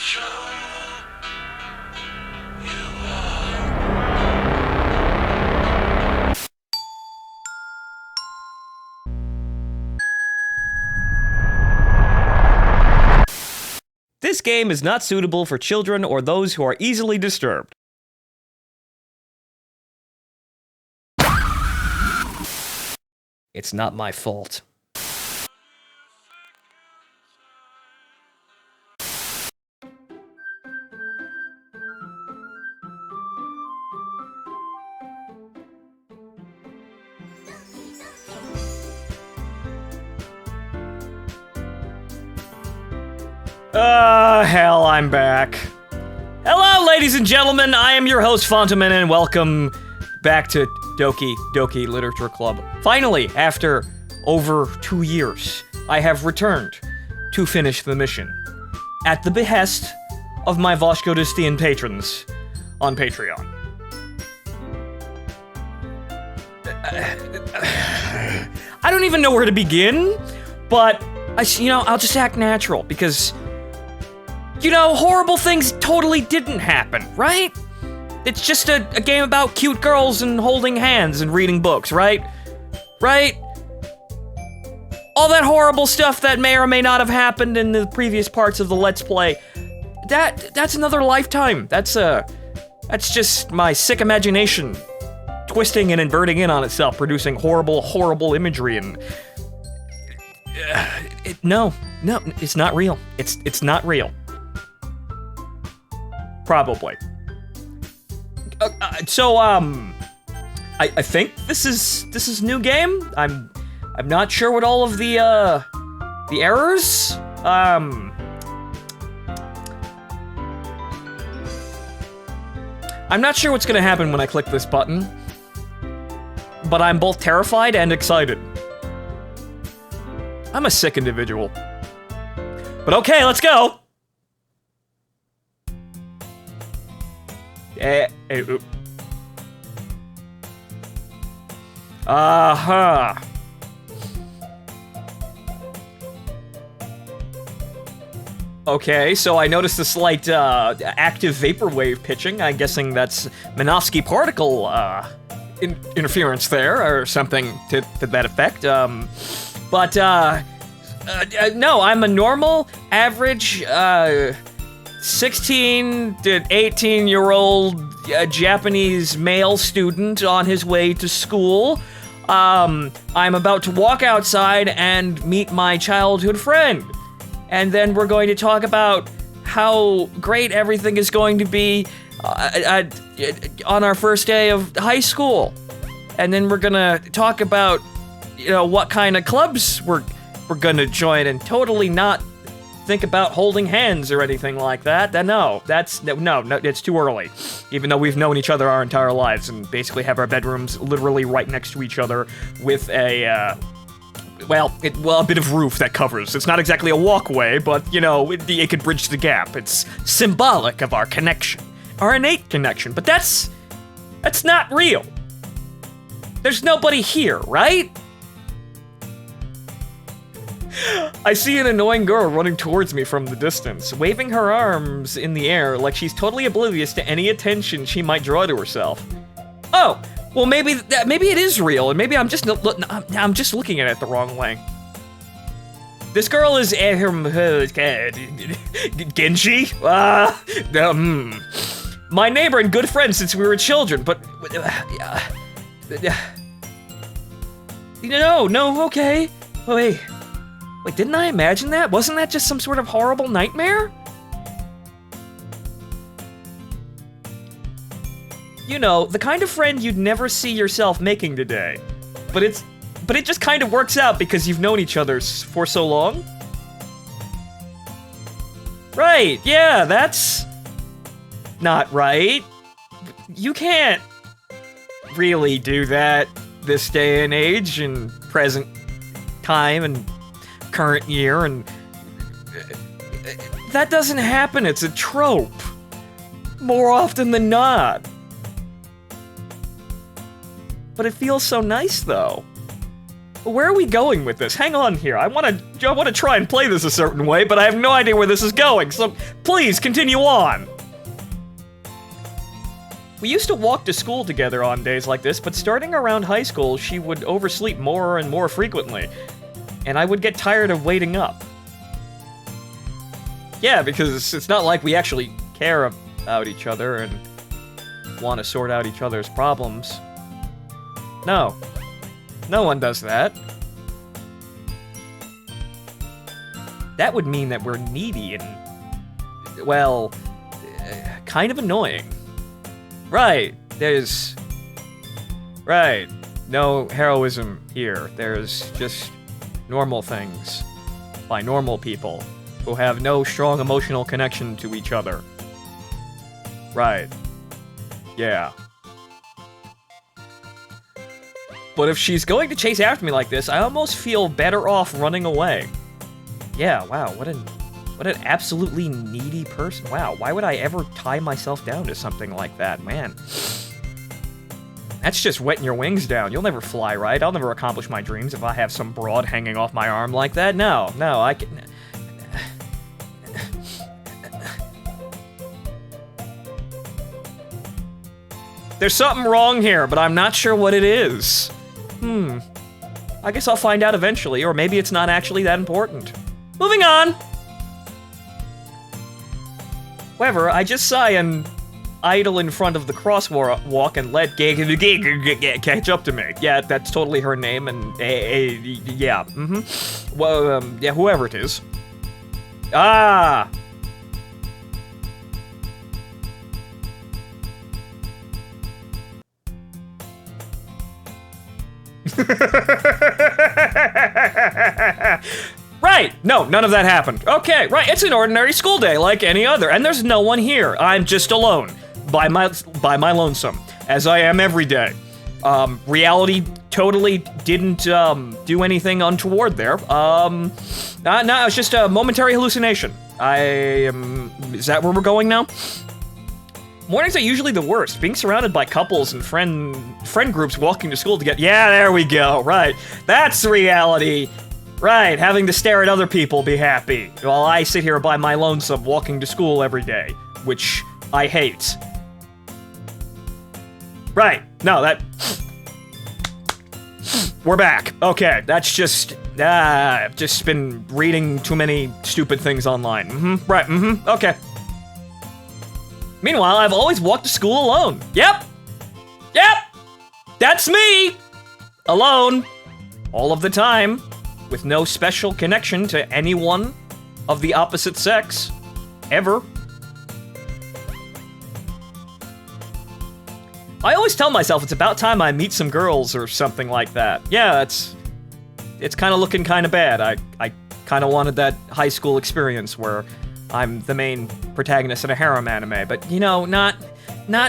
This game is not suitable for children or those who are easily disturbed. It's not my fault. Hell, I'm back. Hello, ladies and gentlemen, I am your host, Fontaman, and welcome back to Doki Doki Literature Club. Finally, after over 2 years, I have returned to finish the mission at the behest of my Voshkodistian patrons on Patreon. I don't even know where to begin, but I'll just act natural because, horrible things totally didn't happen, right? It's just a game about cute girls and holding hands and reading books, right? Right? All that horrible stuff that may or may not have happened in the previous parts of the Let's Play, that's another lifetime. That's just my sick imagination twisting and inverting in on itself, producing horrible, horrible imagery and... No, it's not real. It's not real. Probably. I think this is new game. I'm not sure what all of the errors. I'm not sure what's gonna happen when I click this button, but I'm both terrified and excited. I'm a sick individual. But okay, let's go! Uh-huh. Okay, so I noticed a slight, active vaporwave pitching. I'm guessing that's Minovsky particle, interference there, or something to that effect. No, I'm a normal, average, 16 to 18-year-old Japanese male student on his way to school. I'm about to walk outside and meet my childhood friend. And then we're going to talk about how great everything is going to be on our first day of high school. And then we're gonna talk about, what kind of clubs we're gonna join, and totally not think about holding hands or anything like that. No, it's too early. Even though we've known each other our entire lives and basically have our bedrooms literally right next to each other with a bit of roof that covers. It's not exactly a walkway, but, it could bridge the gap. It's symbolic of our connection, our innate connection, but that's not real. There's nobody here, right? I see an annoying girl running towards me from the distance, waving her arms in the air like she's totally oblivious to any attention she might draw to herself. Oh, well maybe it is real, and maybe I'm just looking at it the wrong way. This girl is Genji? My neighbor and good friend since we were children, but no, okay. Wait, didn't I imagine that? Wasn't that just some sort of horrible nightmare? The kind of friend you'd never see yourself making today. But it just kind of works out because you've known each other for so long. Right, yeah, that's not right. You can't really do that this day and age and present time and current year, and that doesn't happen. It's a trope more often than not. But it feels so nice though. Where are we going with this? Hang on here. I want to try and play this a certain way, but I have no idea where this is going, so please continue on. We used to walk to school together on days like this, but starting around high school, she would oversleep more and more frequently, and I would get tired of waiting up. Yeah, because it's not like we actually care about each other and want to sort out each other's problems. No. No one does that. That would mean that we're needy and, well, kind of annoying. Right, right, no heroism here. There's just normal things by normal people who have no strong emotional connection to each other. Right. Yeah. But if she's going to chase after me like this, I almost feel better off running away. Yeah, wow, what an absolutely needy person. Wow, why would I ever tie myself down to something like that, man? That's just wetting your wings down. You'll never fly, right? I'll never accomplish my dreams if I have some broad hanging off my arm like that. No, I can... There's something wrong here, but I'm not sure what it is. I guess I'll find out eventually, or maybe it's not actually that important. Moving on! However, I just saw an idle in front of the crosswalk and let catch up to me. Yeah, that's totally her name, and yeah, well, yeah, whoever it is. Ah! Right! No, none of that happened. Okay, right, it's an ordinary school day like any other, and there's no one here. I'm just alone, by my lonesome, as I am every day. Reality totally didn't do anything untoward there. No, it was just a momentary hallucination. Is that where we're going now? Mornings are usually the worst. Being surrounded by couples and friend groups walking to school together. Yeah, there we go. Right. That's reality. Right. Having to stare at other people be happy while I sit here by my lonesome walking to school every day, which I hate. Right. No, that... We're back. Okay, that's just... I've just been reading too many stupid things online. Right, okay. Meanwhile, I've always walked to school alone. Yep! That's me! Alone. All of the time. With no special connection to anyone of the opposite sex. Ever. I always tell myself it's about time I meet some girls or something like that. Yeah, it's kind of looking kind of bad. I kind of wanted that high school experience where I'm the main protagonist in a harem anime, but you know, not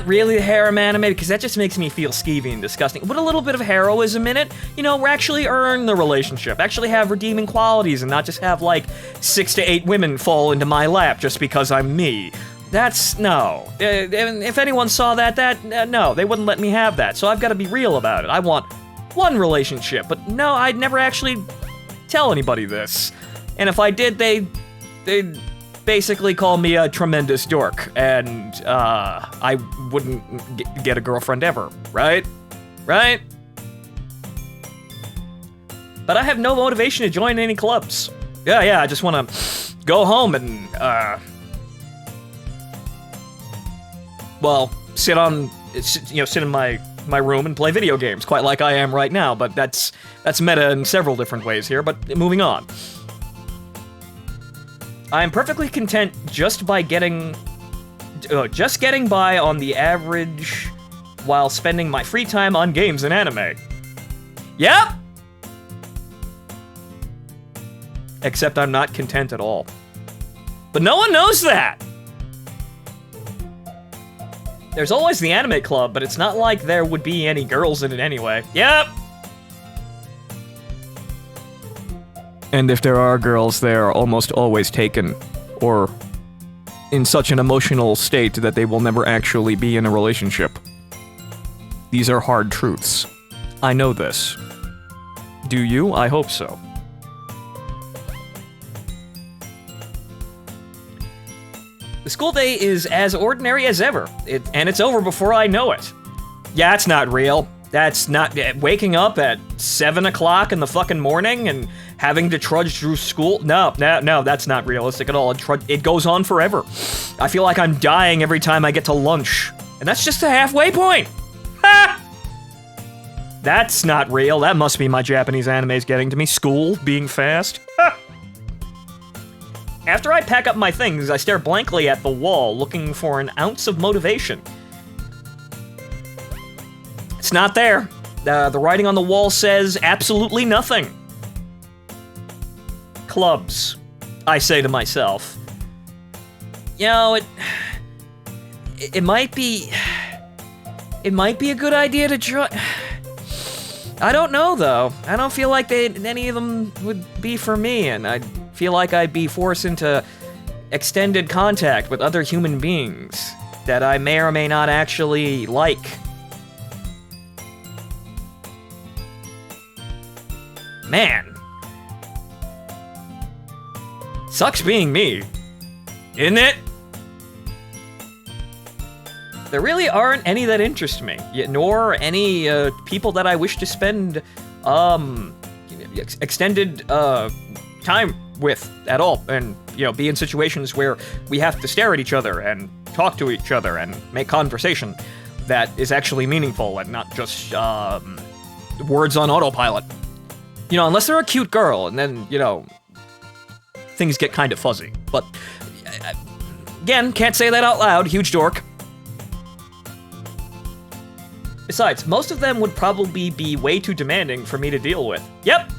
really a harem anime, because that just makes me feel skeevy and disgusting. But a little bit of heroism in it, you know, we actually earn the relationship, actually have redeeming qualities, and not just have like 6 to 8 women fall into my lap just because I'm me. That's, no. If anyone saw that, no, they wouldn't let me have that, so I've got to be real about it. I want one relationship, but no, I'd never actually tell anybody this. And if I did, they'd basically call me a tremendous dork, and I wouldn't get a girlfriend ever, right? Right? But I have no motivation to join any clubs. Yeah, I just want to go home and, well, sit in my room and play video games, quite like I am right now, but that's meta in several different ways here, but moving on. I'm perfectly content just getting by on the average while spending my free time on games and anime. Yep! Except I'm not content at all. But no one knows that! There's always the anime club, but it's not like there would be any girls in it anyway. Yep! And if there are girls, they are almost always taken, or in such an emotional state that they will never actually be in a relationship. These are hard truths. I know this. Do you? I hope so. The school day is as ordinary as ever, and it's over before I know it. Yeah, that's not real. That's not waking up at 7 o'clock in the fucking morning and having to trudge through school. No, that's not realistic at all. It goes on forever. I feel like I'm dying every time I get to lunch, and that's just the halfway point. Ha! That's not real. That must be my Japanese animes getting to me. School being fast. Ha! After I pack up my things, I stare blankly at the wall, looking for an ounce of motivation. It's not there. The writing on the wall says absolutely nothing. Clubs, I say to myself. You know, it might be a good idea to try. I don't know, though. I don't feel like any of them would be for me, and I feel like I'd be forced into extended contact with other human beings that I may or may not actually like. Man. Sucks being me, isn't it? There really aren't any that interest me, nor any people that I wish to spend extended time with at all, and be in situations where we have to stare at each other and talk to each other and make conversation that is actually meaningful and not just words on autopilot. Unless they're a cute girl, and then things get kind of fuzzy. But again, can't say that out loud. Huge dork. Besides, most of them would probably be way too demanding for me to deal with. Yep,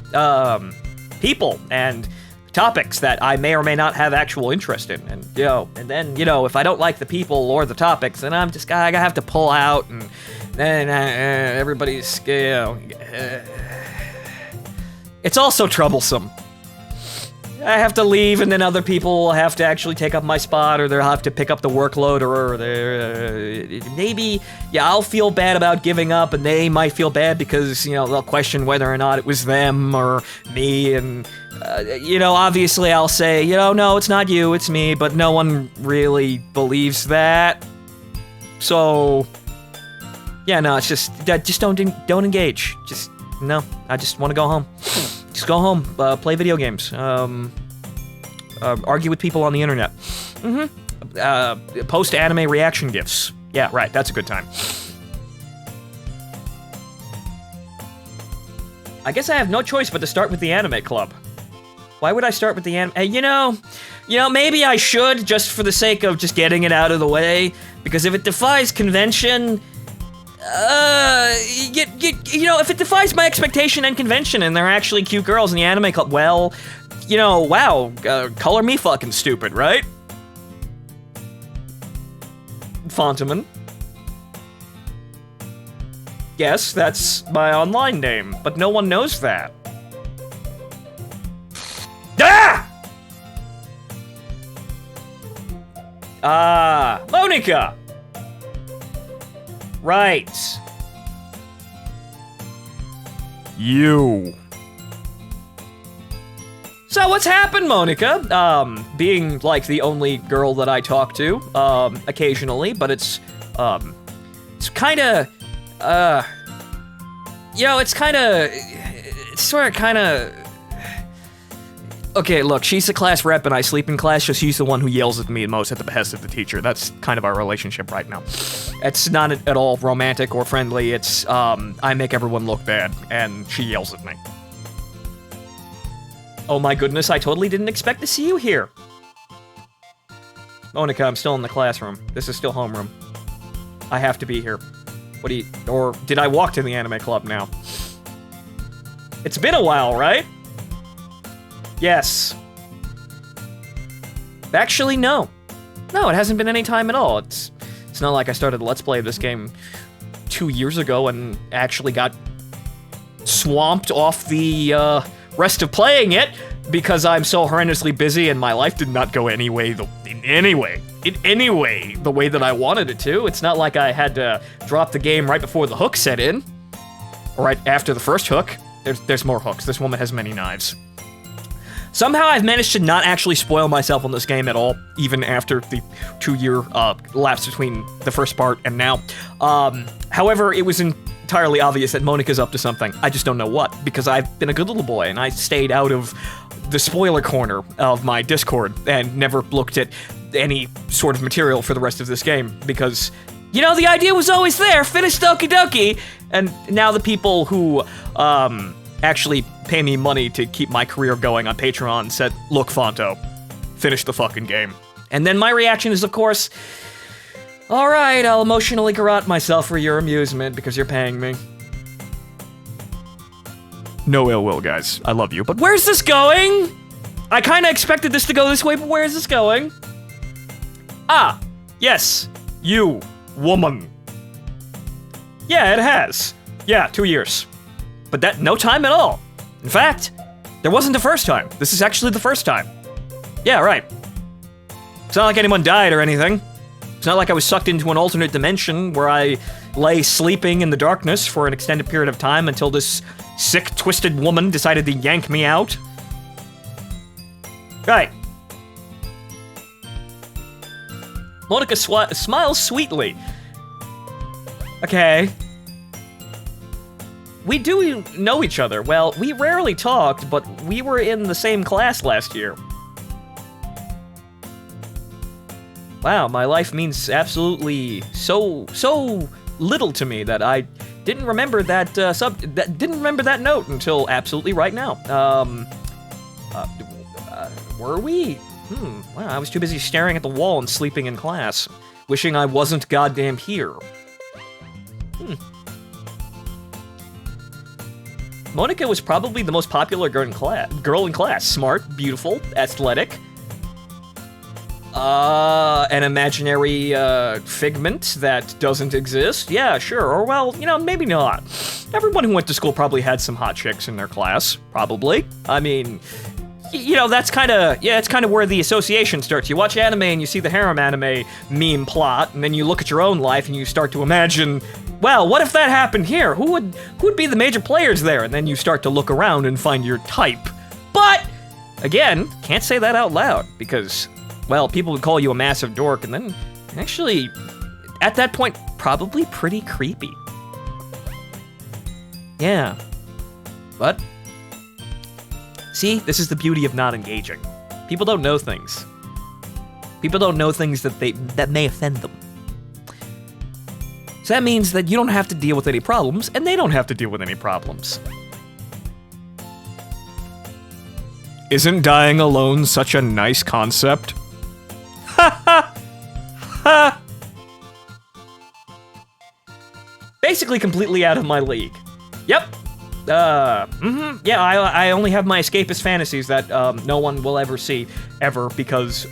people and topics that I may or may not have actual interest in, and then if I don't like the people or the topics, then I'm just I have to pull out, and then everybody's it's also troublesome. I have to leave, and then other people will have to actually take up my spot, or they'll have to pick up the workload, or maybe, I'll feel bad about giving up, and they might feel bad because, they'll question whether or not it was them or me, and, obviously I'll say, no, it's not you, it's me, but no one really believes that. So, no, it's just don't engage. No, I just want to go home. Just go home, play video games, argue with people on the internet. Post anime reaction GIFs. Yeah, right, that's a good time. I guess I have no choice but to start with the anime club. Why would I start with the anime? Maybe I should, just for the sake of just getting it out of the way, because if it defies convention, if it defies my expectation and convention and they're actually cute girls in the anime club, well, wow, color me fucking stupid, right? Fontaman. Yes, that's my online name, but no one knows that. Ah! Monica! Right. You. So what's happened, Monica? Being like the only girl that I talk to, occasionally, but it's kinda, it's sort of kinda... Okay, look, she's the class rep and I sleep in class, so she's the one who yells at me most at the behest of the teacher. That's kind of our relationship right now. It's not at all romantic or friendly, it's, I make everyone look bad, and she yells at me. Oh my goodness, I totally didn't expect to see you here. Monica, I'm still in the classroom. This is still homeroom. I have to be here. Or did I walk to the anime club now? It's been a while, right? Yes. Actually, no. No, it hasn't been any time at all. It's not like I started Let's Play this game 2 years ago and actually got swamped off the rest of playing it because I'm so horrendously busy and my life did not go in any way the way that I wanted it to. It's not like I had to drop the game right before the hook set in, or right after the first hook. There's more hooks. This woman has many knives. Somehow I've managed to not actually spoil myself on this game at all, even after the 2-year lapse between the first part and now. However, it was entirely obvious that Monica's up to something. I just don't know what, because I've been a good little boy, and I stayed out of the spoiler corner of my Discord and never looked at any sort of material for the rest of this game, because, you know, the idea was always there, finish Doki Doki, and now the people who, actually pay me money to keep my career going on Patreon said, look, Fonto, finish the fucking game. And then my reaction is, of course, alright, I'll emotionally garrote myself for your amusement because you're paying me. No ill will, guys. I love you. But where's this going? I kinda expected this to go this way, but where is this going? Ah, yes, you, woman. Yeah, it has. Yeah, 2 years. But that, no time at all. In fact, there wasn't the first time. This is actually the first time. Yeah, right. It's not like anyone died or anything. It's not like I was sucked into an alternate dimension where I lay sleeping in the darkness for an extended period of time until this sick, twisted woman decided to yank me out. Right. Monica smiles sweetly. Okay. We do know each other. Well, we rarely talked, but we were in the same class last year. Wow, my life means absolutely so little to me that I didn't remember that that note until absolutely right now. Were we? Wow, I was too busy staring at the wall and sleeping in class, wishing I wasn't goddamn here. Monica was probably the most popular girl in class. Smart, beautiful, athletic. An imaginary, figment that doesn't exist? Yeah, sure, or well, you know, maybe not. Everyone who went to school probably had some hot chicks in their class, probably. I mean, you know, that's kinda, yeah, it's kinda where the association starts. You watch anime and you see the harem anime meme plot, and then you look at your own life and you start to imagine, well, what if that happened here? Who'd be the major players there? And then you start to look around and find your type. But, again, can't say that out loud, because, well, people would call you a massive dork, and then, actually, at that point, probably pretty creepy. Yeah. But, see, this is the beauty of not engaging. People don't know things. People don't know things that may offend them. So that means that you don't have to deal with any problems, and they don't have to deal with any problems. Isn't dying alone such a nice concept? Ha ha! Ha! Basically completely out of my league. Yep. Yeah, I only have my escapist fantasies that, no one will ever see, ever, because,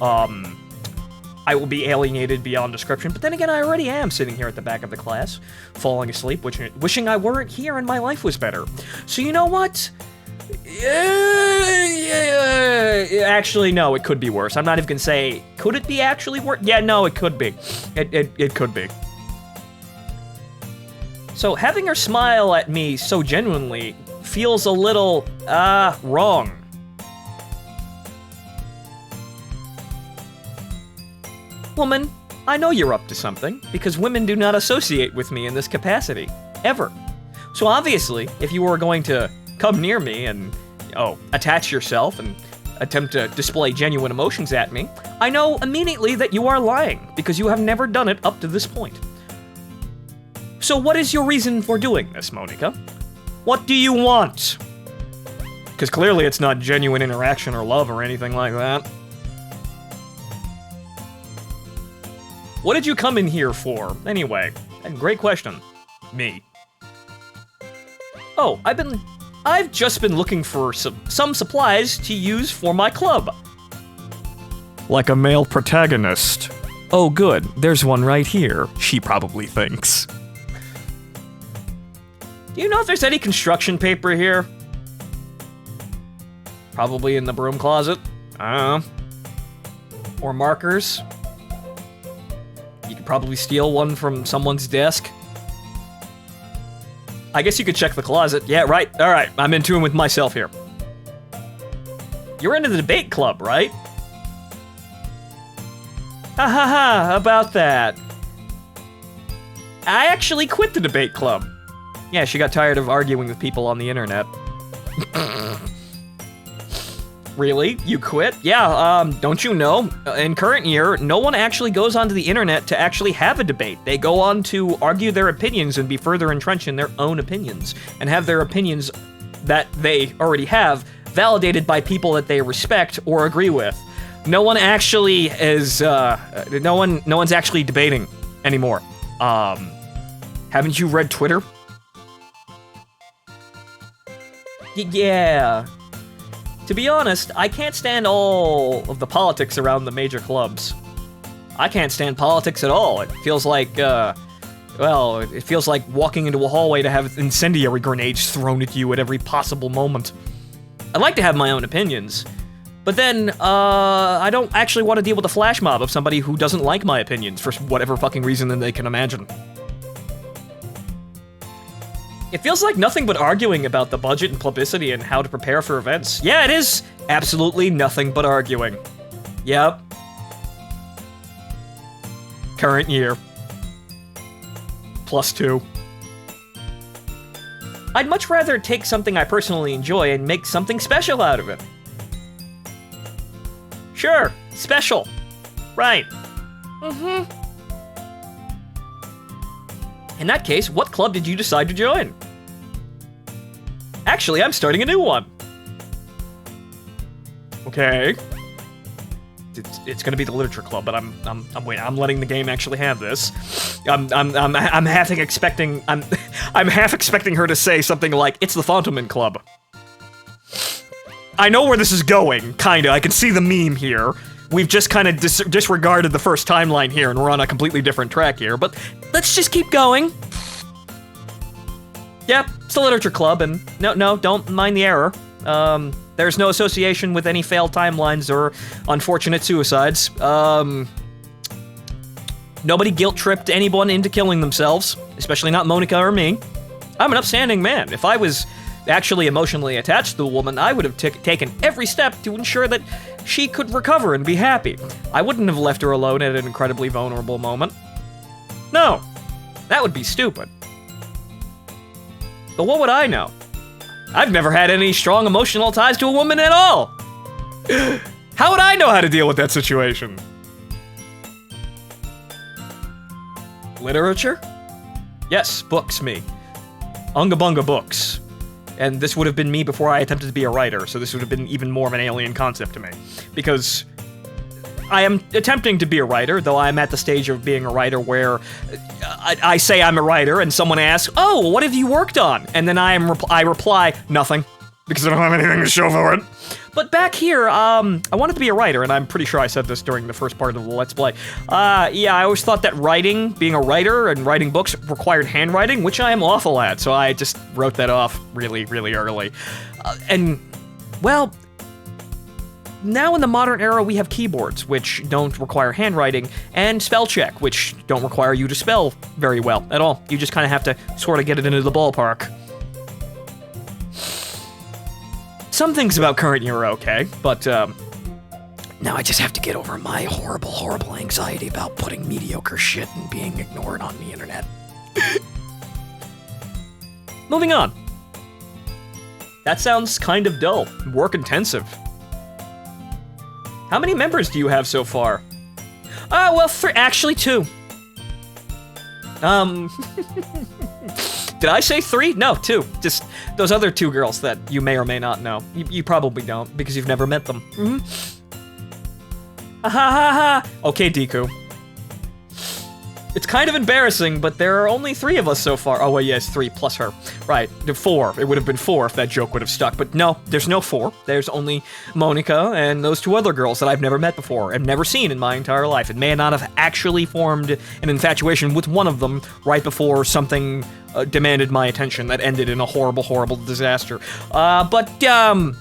I will be alienated beyond description, but then again, I already am sitting here at the back of the class, falling asleep, wishing I weren't here and my life was better. So you know what? Actually, no, it could be worse. I'm not even gonna say, could it be actually worse? Yeah, no, it could be. It could be. So having her smile at me so genuinely feels a little, wrong. Woman, I know you're up to something, because women do not associate with me in this capacity. Ever. So obviously, if you were going to come near me and, attach yourself and attempt to display genuine emotions at me, I know immediately that you are lying, because you have never done it up to this point. So what is your reason for doing this, Monica? What do you want? Because clearly it's not genuine interaction or love or anything like that. What did you come in here for, anyway? Great question. Me. Oh, I've just been looking for some supplies to use for my club. Like a male protagonist. Oh good, there's one right here, she probably thinks. Do you know if there's any construction paper here? Probably in the broom closet. Or markers. You could probably steal one from someone's desk. I guess you could check the closet. Yeah, right. All right, I'm in tune with myself here. You're into the debate club, right? Ha ha ha, about that. I actually quit the debate club. Yeah, she got tired of arguing with people on the internet. Really? You quit? Yeah, don't you know? In current year, no one actually goes onto the internet to actually have a debate. They go on to argue their opinions and be further entrenched in their own opinions, and have their opinions that they already have validated by people that they respect or agree with. No one actually is, no one's actually debating anymore. Haven't you read Twitter? Yeah. To be honest, I can't stand all of the politics around the major clubs. I can't stand politics at all. It feels like, well, it feels like walking into a hallway to have incendiary grenades thrown at you at every possible moment. I'd like to have my own opinions, but then, I don't actually want to deal with a flash mob of somebody who doesn't like my opinions for whatever fucking reason that they can imagine. It feels like nothing but arguing about the budget and publicity and how to prepare for events. Yeah, it is absolutely nothing but arguing. Yep. Current year. +2. I'd much rather take something I personally enjoy and make something special out of it. Sure, special. Right. In that case, what club did you decide to join? Actually, I'm starting a new one. Okay. It's gonna be the literature club, but I'm waiting. I'm letting the game actually have this. I'm half expecting her to say something like, "It's the Fountainman Club." I know where this is going, kinda. I can see the meme here. We've just kind of disregarded the first timeline here, and we're on a completely different track here, but let's just keep going. Yep, it's the literature club, and no, don't mind the error. There's no association with any failed timelines or unfortunate suicides. Nobody guilt-tripped anyone into killing themselves, especially not Monica or me. I'm an upstanding man. If I was actually emotionally attached to the woman, I would have taken every step to ensure that she could recover and be happy. I wouldn't have left her alone at an incredibly vulnerable moment. No, that would be stupid. But what would I know? I've never had any strong emotional ties to a woman at all. How would I know how to deal with that situation? Literature? Yes, books, me. Unga Bunga books. And this would have been me before I attempted to be a writer, so this would have been even more of an alien concept to me. Because I am attempting to be a writer, though I'm at the stage of being a writer where I say I'm a writer, and someone asks, "Oh, what have you worked on?" And then I reply, "Nothing," because I don't have anything to show for it. But back here, I wanted to be a writer, and I'm pretty sure I said this during the first part of the Let's Play. Yeah, I always thought that being a writer and writing books required handwriting, which I am awful at, so I just wrote that off really, really early. And, well, now in the modern era, we have keyboards, which don't require handwriting, and spell check, which don't require you to spell very well at all. You just kind of have to sort of get it into the ballpark. Some things about current year are okay, but now I just have to get over my horrible, horrible anxiety about putting mediocre shit and being ignored on the internet. Moving on. That sounds kind of dull, work intensive. How many members do you have so far? Well, actually 2. Did I say 3? No, 2. Just those other 2 girls that you may or may not know. You probably don't, because you've never met them. Ha ha ha! Okay, Deku. It's kind of embarrassing, but there are only 3 of us so far. Oh, well, yes, 3 plus her. Right, 4. It would have been 4 if that joke would have stuck. But no, there's no 4. There's only Monica and those 2 other girls that I've never met before and never seen in my entire life. And may not have actually formed an infatuation with one of them right before something demanded my attention that ended in a horrible, horrible disaster. But none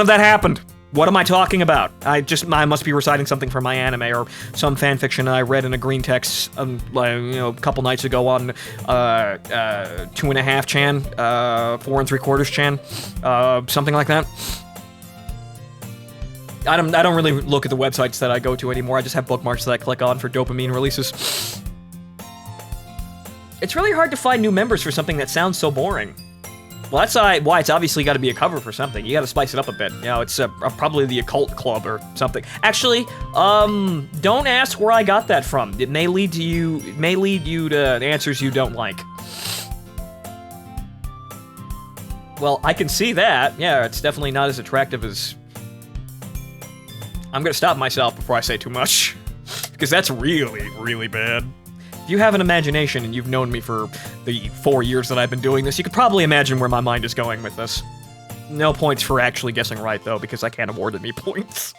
of that happened. What am I talking about? I must be reciting something from my anime or some fan fiction that I read in a green text, a couple nights ago on 2.5 chan, 4 3/4 chan, something like that. I don't really look at the websites that I go to anymore. I just have bookmarks that I click on for dopamine releases. It's really hard to find new members for something that sounds so boring. Well, that's why it's obviously got to be a cover for something. You got to spice it up a bit. It's probably the Occult Club or something. Actually, don't ask where I got that from. It may lead you to answers you don't like. Well, I can see that. Yeah, it's definitely not as attractive as... I'm gonna stop myself before I say too much, because that's really, really bad. If you have an imagination and you've known me for the 4 years that I've been doing this, you could probably imagine where my mind is going with this. No points for actually guessing right, though, because I can't award any points.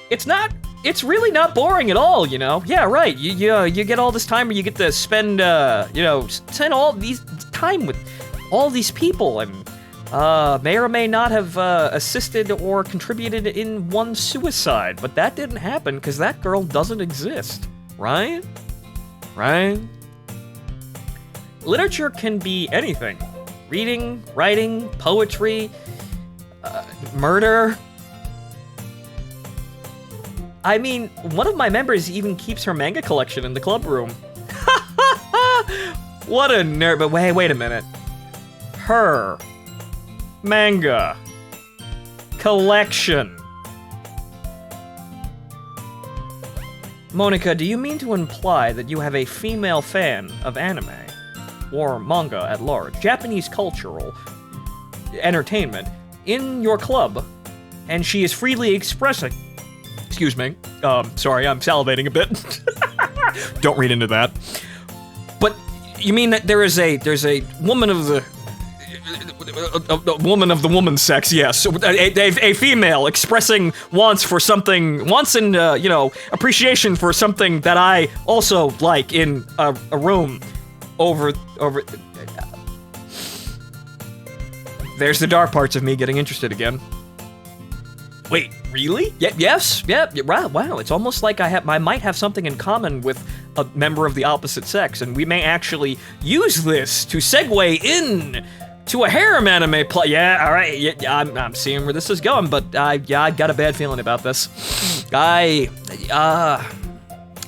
It's really not boring at all, Yeah, right, you get all this time where you get to spend, spend all these time with all these people, and may or may not have assisted or contributed in one suicide, but that didn't happen because that girl doesn't exist. Right? Right? Literature can be anything. Reading, writing, poetry, murder. I mean, one of my members even keeps her manga collection in the club room. What a nerd. But wait a minute. Her manga collection. Monica, do you mean to imply that you have a female fan of anime, or manga at large, Japanese cultural entertainment, in your club, and she is freely expressing... Excuse me. Sorry, I'm salivating a bit. Don't read into that. But you mean that there's a woman of the... A woman of the woman's sex, yes. A female expressing wants and, appreciation for something that I also like in a room over... There's the dark parts of me getting interested again. Wait, really? Yes, wow, it's almost like I might have something in common with a member of the opposite sex, and we may actually use this to segue in to a harem anime play. Yeah, all right. Yeah, I'm seeing where this is going, but I got a bad feeling about this.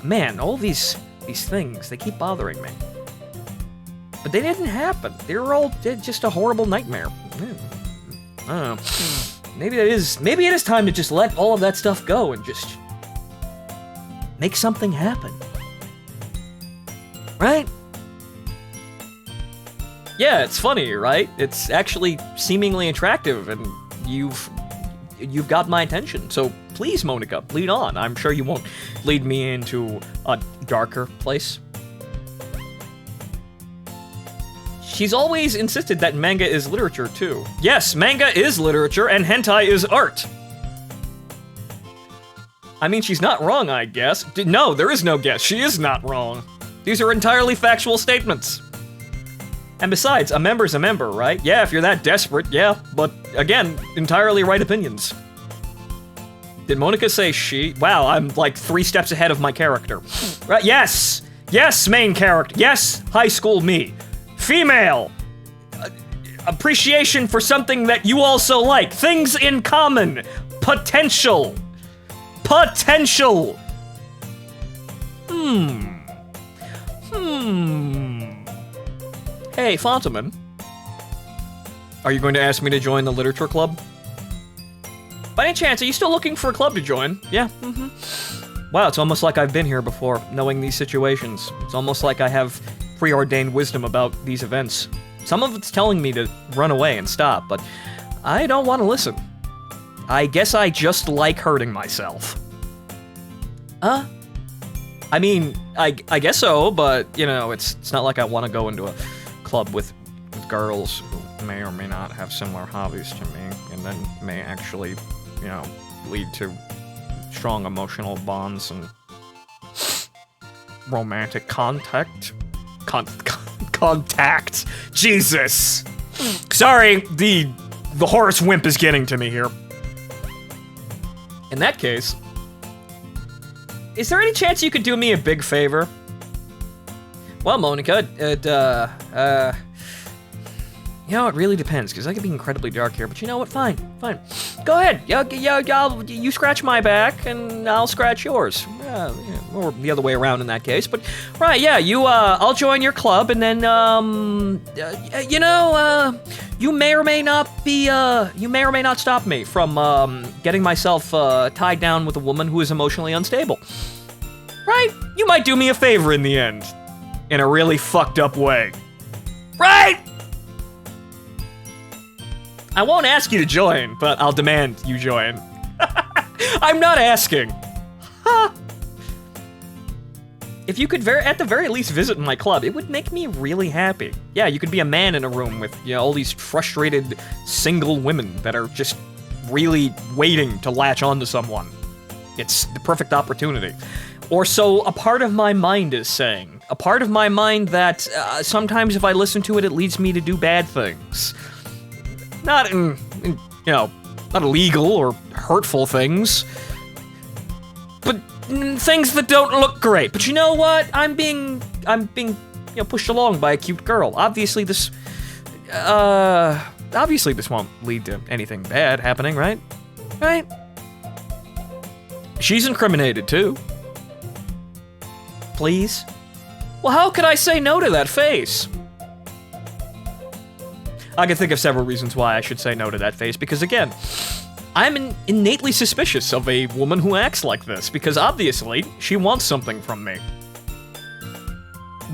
Man, all these things, they keep bothering me. But they didn't happen. They were all just a horrible nightmare. I don't know. Maybe it is time to just let all of that stuff go and just make something happen. Right? Yeah, it's funny, right? It's actually seemingly attractive, and you've got my attention. So please, Monica, lead on. I'm sure you won't lead me into a darker place. She's always insisted that manga is literature, too. Yes, manga is literature, and hentai is art. I mean, she's not wrong, I guess. No, there is no guess. She is not wrong. These are entirely factual statements. And besides, a member's a member, right? Yeah, if you're that desperate, yeah. But, again, entirely right opinions. Did Monica say she? Wow, I'm like 3 steps ahead of my character. Right, yes! Yes, main character. Yes, high school me. Female. Appreciation for something that you also like. Things in common. Potential. Potential. Hey, Fontaman. Are you going to ask me to join the literature club? By any chance, are you still looking for a club to join? Yeah, Wow, it's almost like I've been here before, knowing these situations. It's almost like I have preordained wisdom about these events. Some of it's telling me to run away and stop, but I don't want to listen. I guess I just like hurting myself. I mean, I guess so, but, it's not like I want to go into a club with girls who may or may not have similar hobbies to me, and then may actually, lead to strong emotional bonds and romantic contact. Contact. Jesus. Sorry, the Horace Wimp is getting to me here. In that case, is there any chance you could do me a big favor? Well, Monica, you know, it really depends, because I could be incredibly dark here, but you know what? Fine. Go ahead. You scratch my back, and I'll scratch yours. Or the other way around in that case. But, right, yeah, I'll join your club, and then, you may or may not stop me from, getting myself, tied down with a woman who is emotionally unstable. Right? You might do me a favor in the end. In a really fucked up way. Right? I won't ask you to join, but I'll demand you join. I'm not asking. If you could at the very least visit my club, it would make me really happy. Yeah, you could be a man in a room with, all these frustrated single women that are just really waiting to latch onto someone. It's the perfect opportunity. Or so a part of my mind is saying. A part of my mind that sometimes if I listen to it, it leads me to do bad things. Not not illegal or hurtful things, but things that don't look great. But you know what? I'm being pushed along by a cute girl. Obviously this won't lead to anything bad happening, right? Right? She's incriminated too. Please? Well, how could I say no to that face? I can think of several reasons why I should say no to that face, because again, I'm innately suspicious of a woman who acts like this, because obviously, she wants something from me.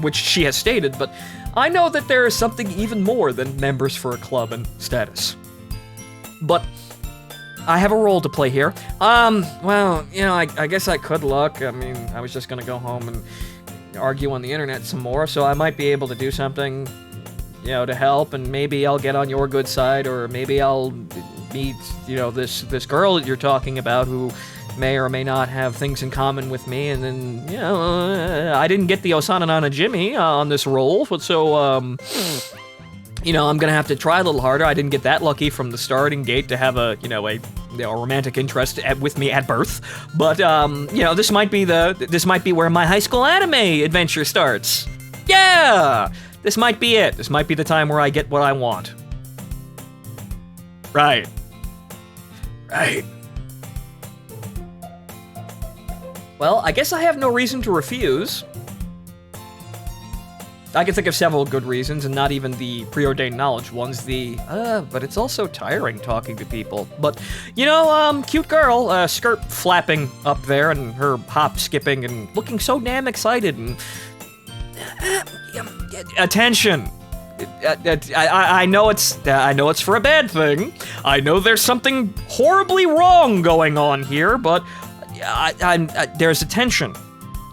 Which she has stated, but I know that there is something even more than members for a club and status. But I have a role to play here. Well, I guess I could look. I mean, I was just gonna go home and argue on the internet some more, so I might be able to do something, to help, and maybe I'll get on your good side, or maybe I'll meet, this girl that you're talking about who may or may not have things in common with me, and then, I didn't get the Osananana Jimmy on this role, so, I'm gonna have to try a little harder. I didn't get that lucky from the starting gate to have a romantic interest with me at birth, but, this might be where my high school anime adventure starts. Yeah! This might be it. This might be the time where I get what I want. Right. Well, I guess I have no reason to refuse. I can think of several good reasons, and not even the preordained knowledge ones. But it's also tiring talking to people. But, cute girl, skirt flapping up there, and her hop skipping, and looking so damn excited, and... attention. I know it's for a bad thing. I know there's something horribly wrong going on here, but there's attention.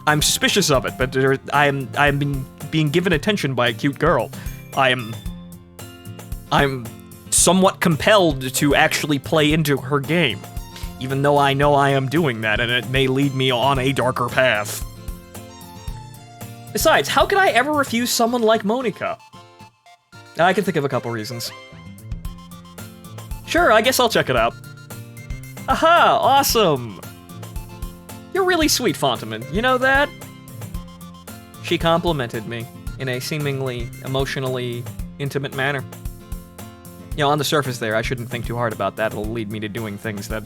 I'm suspicious of it, but I'm being given attention by a cute girl. I'm somewhat compelled to actually play into her game, even though I know I am doing that, and it may lead me on a darker path. Besides, how could I ever refuse someone like Monica? I can think of a couple reasons. Sure, I guess I'll check it out. Aha, awesome! You're really sweet, Fontaman, you know that? She complimented me in a seemingly emotionally intimate manner. On the surface there, I shouldn't think too hard about that. It'll lead me to doing things that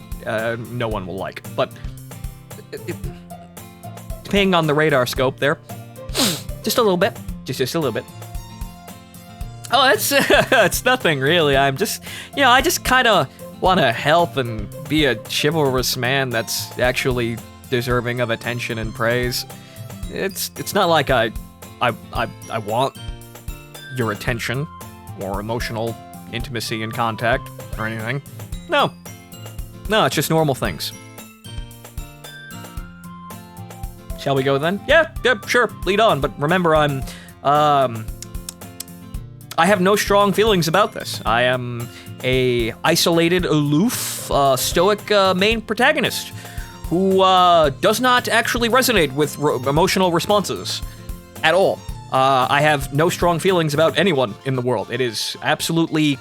no one will like. But, depending on the radar scope there, just a little bit. Just a little bit. Oh, it's nothing really. I'm just, I just kind of want to help and be a chivalrous man that's actually deserving of attention and praise. It's not like I want your attention or emotional intimacy and contact or anything. No, it's just normal things. Shall we go then? Yeah, sure, lead on, but remember I have no strong feelings about this. I am a isolated, aloof, stoic main protagonist who does not actually resonate with emotional responses at all. I have no strong feelings about anyone in the world. It is absolutely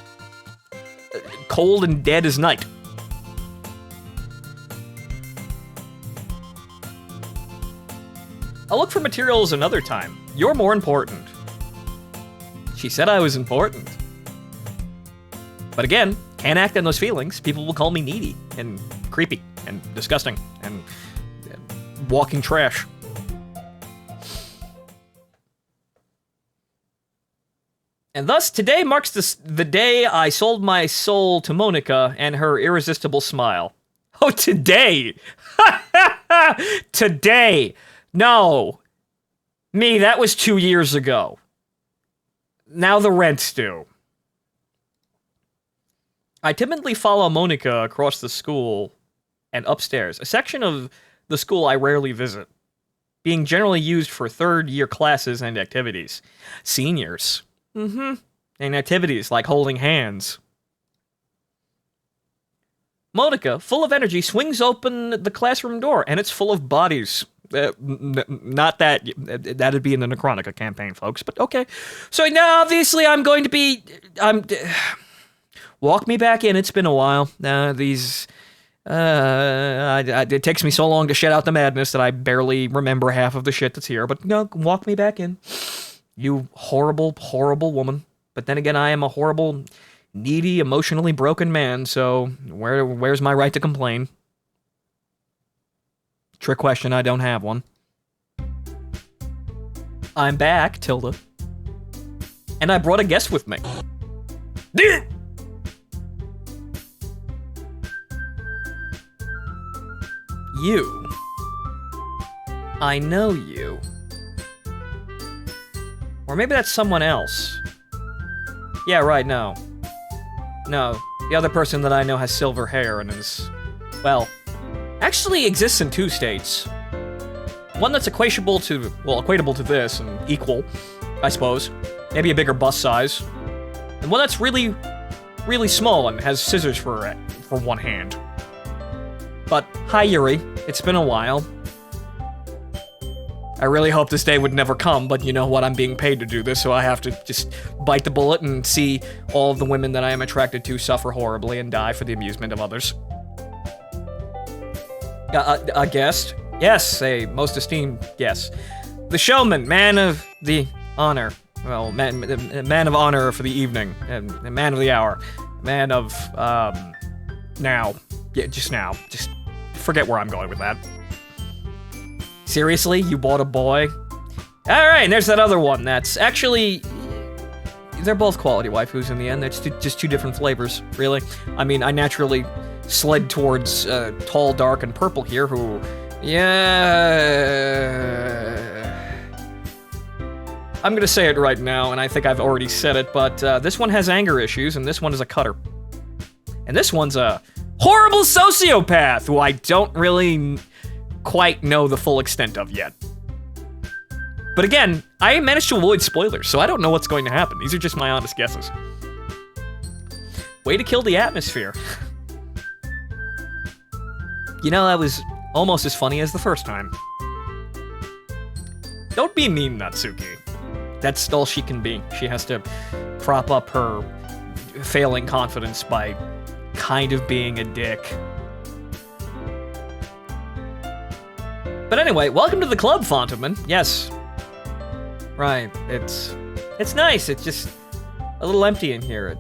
cold and dead as night. I'll look for materials another time. You're more important. She said I was important. But again, can't act on those feelings. People will call me needy and creepy and disgusting and walking trash. And thus, today marks the day I sold my soul to Monica and her irresistible smile. Oh, today! Today! No. Me, that was 2 years ago. Now the rent's due. I timidly follow Monica across the school and upstairs, a section of the school I rarely visit, being generally used for third-year classes and activities. Seniors. And activities like holding hands. Monica, full of energy, swings open the classroom door, and it's full of bodies. Not that. That'd be in the Necronica campaign, folks, but okay. So now, obviously, I'm going to be... walk me back in, it's been a while. It takes me so long to shut out the madness that I barely remember half of the shit that's here, but no, walk me back in. You horrible, horrible woman. But then again, I am a horrible, needy, emotionally broken man, so where's my right to complain? Trick question, I don't have one. I'm back, Tilda. And I brought a guest with me. You. I know you. Or maybe that's someone else. Yeah, right, no. No, the other person that I know has silver hair and is, well, actually exists in 2 states. One that's equatable to this and equal, I suppose. Maybe a bigger bust size. And one that's really, really small and has scissors for one hand. But, hi Yuri, it's been a while. I really hope this day would never come, but you know what, I'm being paid to do this, so I have to just bite the bullet and see all of the women that I am attracted to suffer horribly and die for the amusement of others. A guest? Yes, a most esteemed guest. The showman, man of the honor. Well, man of honor for the evening, and man of the hour. Man of, now. Yeah, just now. Just forget where I'm going with that. Seriously? You bought a boy? Alright, and there's that other one that's actually... They're both quality waifus in the end. It's just 2 different flavors, really. I mean, I naturally slid towards tall, dark, and purple here, who... Yeah... I'm gonna say it right now, and I think I've already said it, but this one has anger issues, and this one is a cutter. And this one's a horrible sociopath, who I don't really quite know the full extent of yet. But again, I managed to avoid spoilers, so I don't know what's going to happen. These are just my honest guesses. Way to kill the atmosphere. You know, that was almost as funny as the first time. Don't be mean, Natsuki. That's all she can be. She has to prop up her failing confidence by kind of being a dick. But anyway, welcome to the club, Fontaman. Yes. Right, it's nice. It's just a little empty in here. It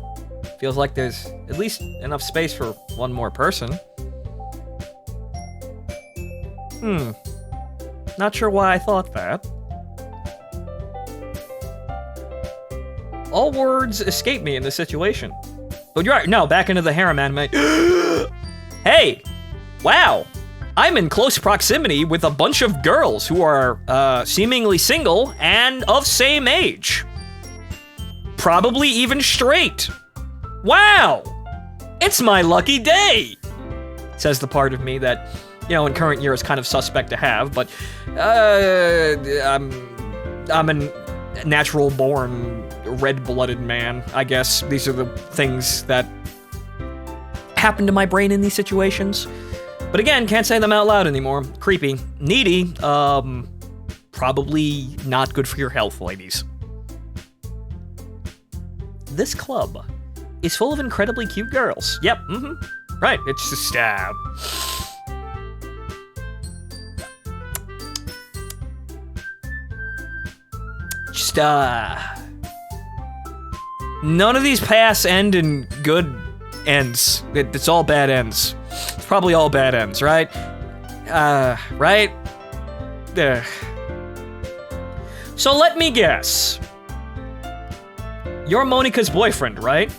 feels like there's at least enough space for one more person. Not sure why I thought that. All words escape me in this situation. But you're right, no, back into the harem anime. Hey! Wow! I'm in close proximity with a bunch of girls who are, seemingly single and of same age. Probably even straight. Wow! It's my lucky day! Says the part of me that, you know, in current year is kind of suspect to have, but, I'm a natural-born, red-blooded man, I guess. These are the things that happen to my brain in these situations. But again, can't say them out loud anymore. Creepy. Needy, probably not good for your health, ladies. This club is full of incredibly cute girls. Yep, right, it's just, just, none of these paths end in good ends. It's all bad ends. It's probably all bad ends, right? Right? So let me guess. You're Monika's boyfriend, right?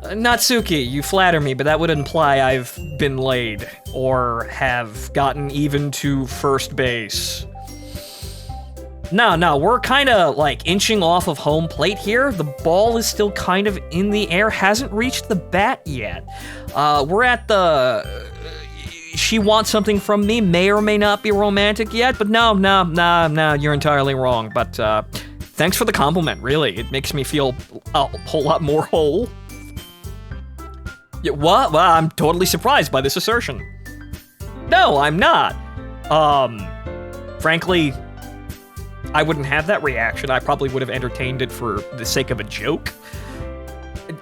Natsuki, you flatter me, but that would imply I've been laid, or have gotten even to first base. No, we're kinda like inching off of home plate here. The ball is still kind of in the air, hasn't reached the bat yet. We're at the... she wants something from me, may or may not be romantic yet, but no, you're entirely wrong. But thanks for the compliment, really. It makes me feel a whole lot more whole. Yeah, what? Well, I'm totally surprised by this assertion. No, I'm not. Frankly, I wouldn't have that reaction. I probably would have entertained it for the sake of a joke.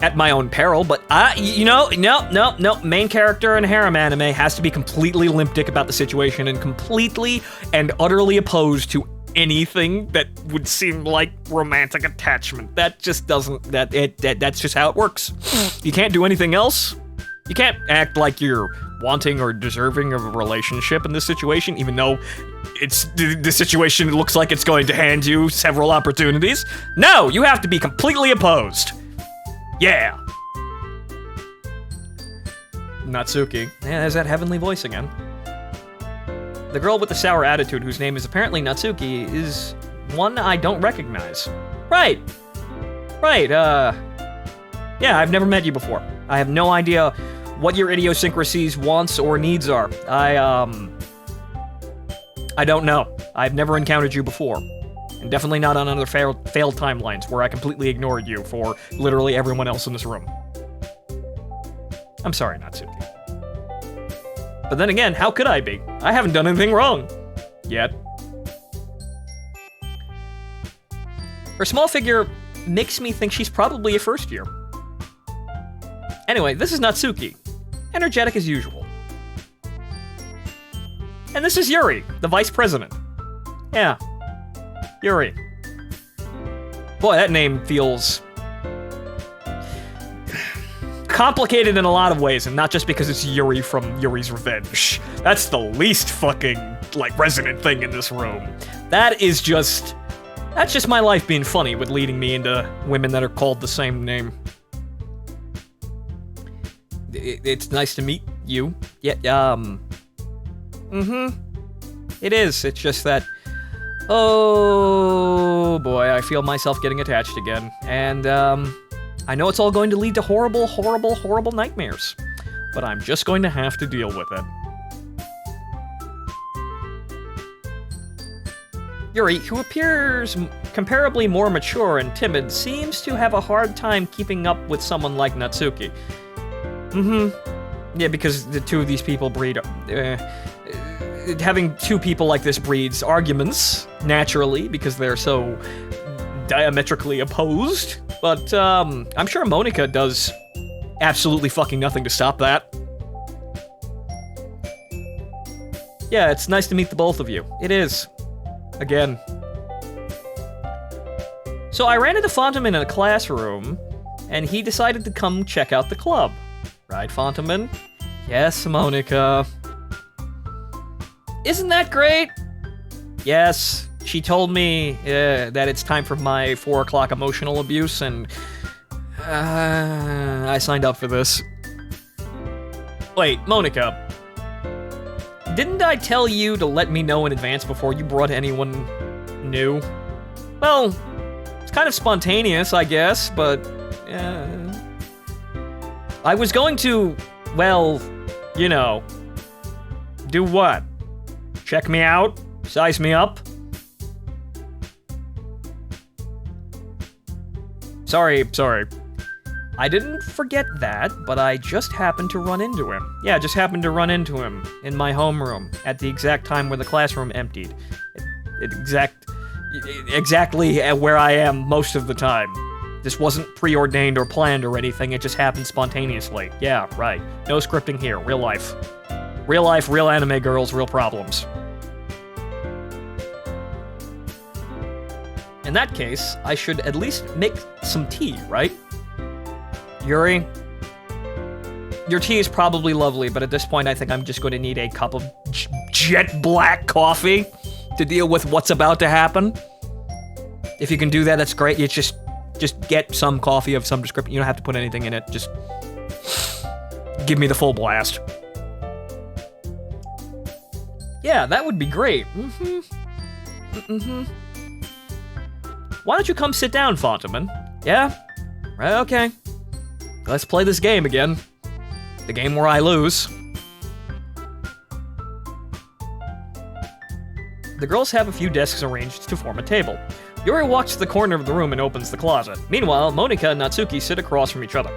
At my own peril, but no. Main character in a harem anime has to be completely limp dick about the situation and completely and utterly opposed to anything that would seem like romantic attachment. That just doesn't, that's just how it works. You can't do anything else. You can't act like you're wanting or deserving of a relationship in this situation, even though the situation looks like it's going to hand you several opportunities. No, you have to be completely opposed. Yeah. Natsuki. Yeah, there's that heavenly voice again. The girl with the sour attitude, whose name is apparently Natsuki, is one I don't recognize. Right, yeah, I've never met you before. I have no idea what your idiosyncrasies, wants, or needs are. I don't know. I've never encountered you before. And definitely not on other failed timelines where I completely ignored you for literally everyone else in this room. I'm sorry, Natsuki. But then again, how could I be? I haven't done anything wrong. Yet. Her small figure makes me think she's probably a first year. Anyway, this is Natsuki. Energetic as usual. And this is Yuri, the vice president. Yeah. Yuri. Boy, that name feels complicated in a lot of ways, and not just because it's Yuri from Yuri's Revenge. That's the least fucking, like, resonant thing in this room. That's just my life being funny with leading me into women that are called the same name. It's nice to meet you. Yeah, It is. It's just that... oh boy, I feel myself getting attached again. And, I know it's all going to lead to horrible, horrible, horrible nightmares. But I'm just going to have to deal with it. Yuri, who appears comparably more mature and timid, seems to have a hard time keeping up with someone like Natsuki. Yeah, because the two of these people breed... having two people like this breeds arguments, naturally, because they're so diametrically opposed. But, I'm sure Monika does absolutely fucking nothing to stop that. Yeah, it's nice to meet the both of you. It is. Again. So I ran into Fontaman in a classroom, and he decided to come check out the club. Right, Fontaman? Yes, Monika. Isn't that great? Yes, she told me that it's time for my 4 o'clock emotional abuse, and I signed up for this. Wait, Monika. Didn't I tell you to let me know in advance before you brought anyone new? Well, it's kind of spontaneous, I guess, but I was going to, well, you know, do what? Check me out? Size me up? Sorry. I didn't forget that, but I just happened to run into him. Yeah, just happened to run into him in my homeroom at the exact time where the classroom emptied. Exactly where I am most of the time. This wasn't preordained or planned or anything, it just happened spontaneously. Yeah, right. No scripting here, real life. Real life, real anime girls, real problems. in that case, I should at least make some tea, right? Yuri, your tea is probably lovely, but at this point I think I'm just going to need a cup of jet black coffee to deal with what's about to happen. If you can do that, that's great. You just get some coffee of some description. You don't have to put anything in it. Just give me the full blast. Yeah, that would be great. Why don't you come sit down, Fontaman? Yeah? Right, okay. Let's play this game again. The game where I lose. The girls have a few desks arranged to form a table. Yuri walks to the corner of the room and opens the closet. Meanwhile, Monika and Natsuki sit across from each other.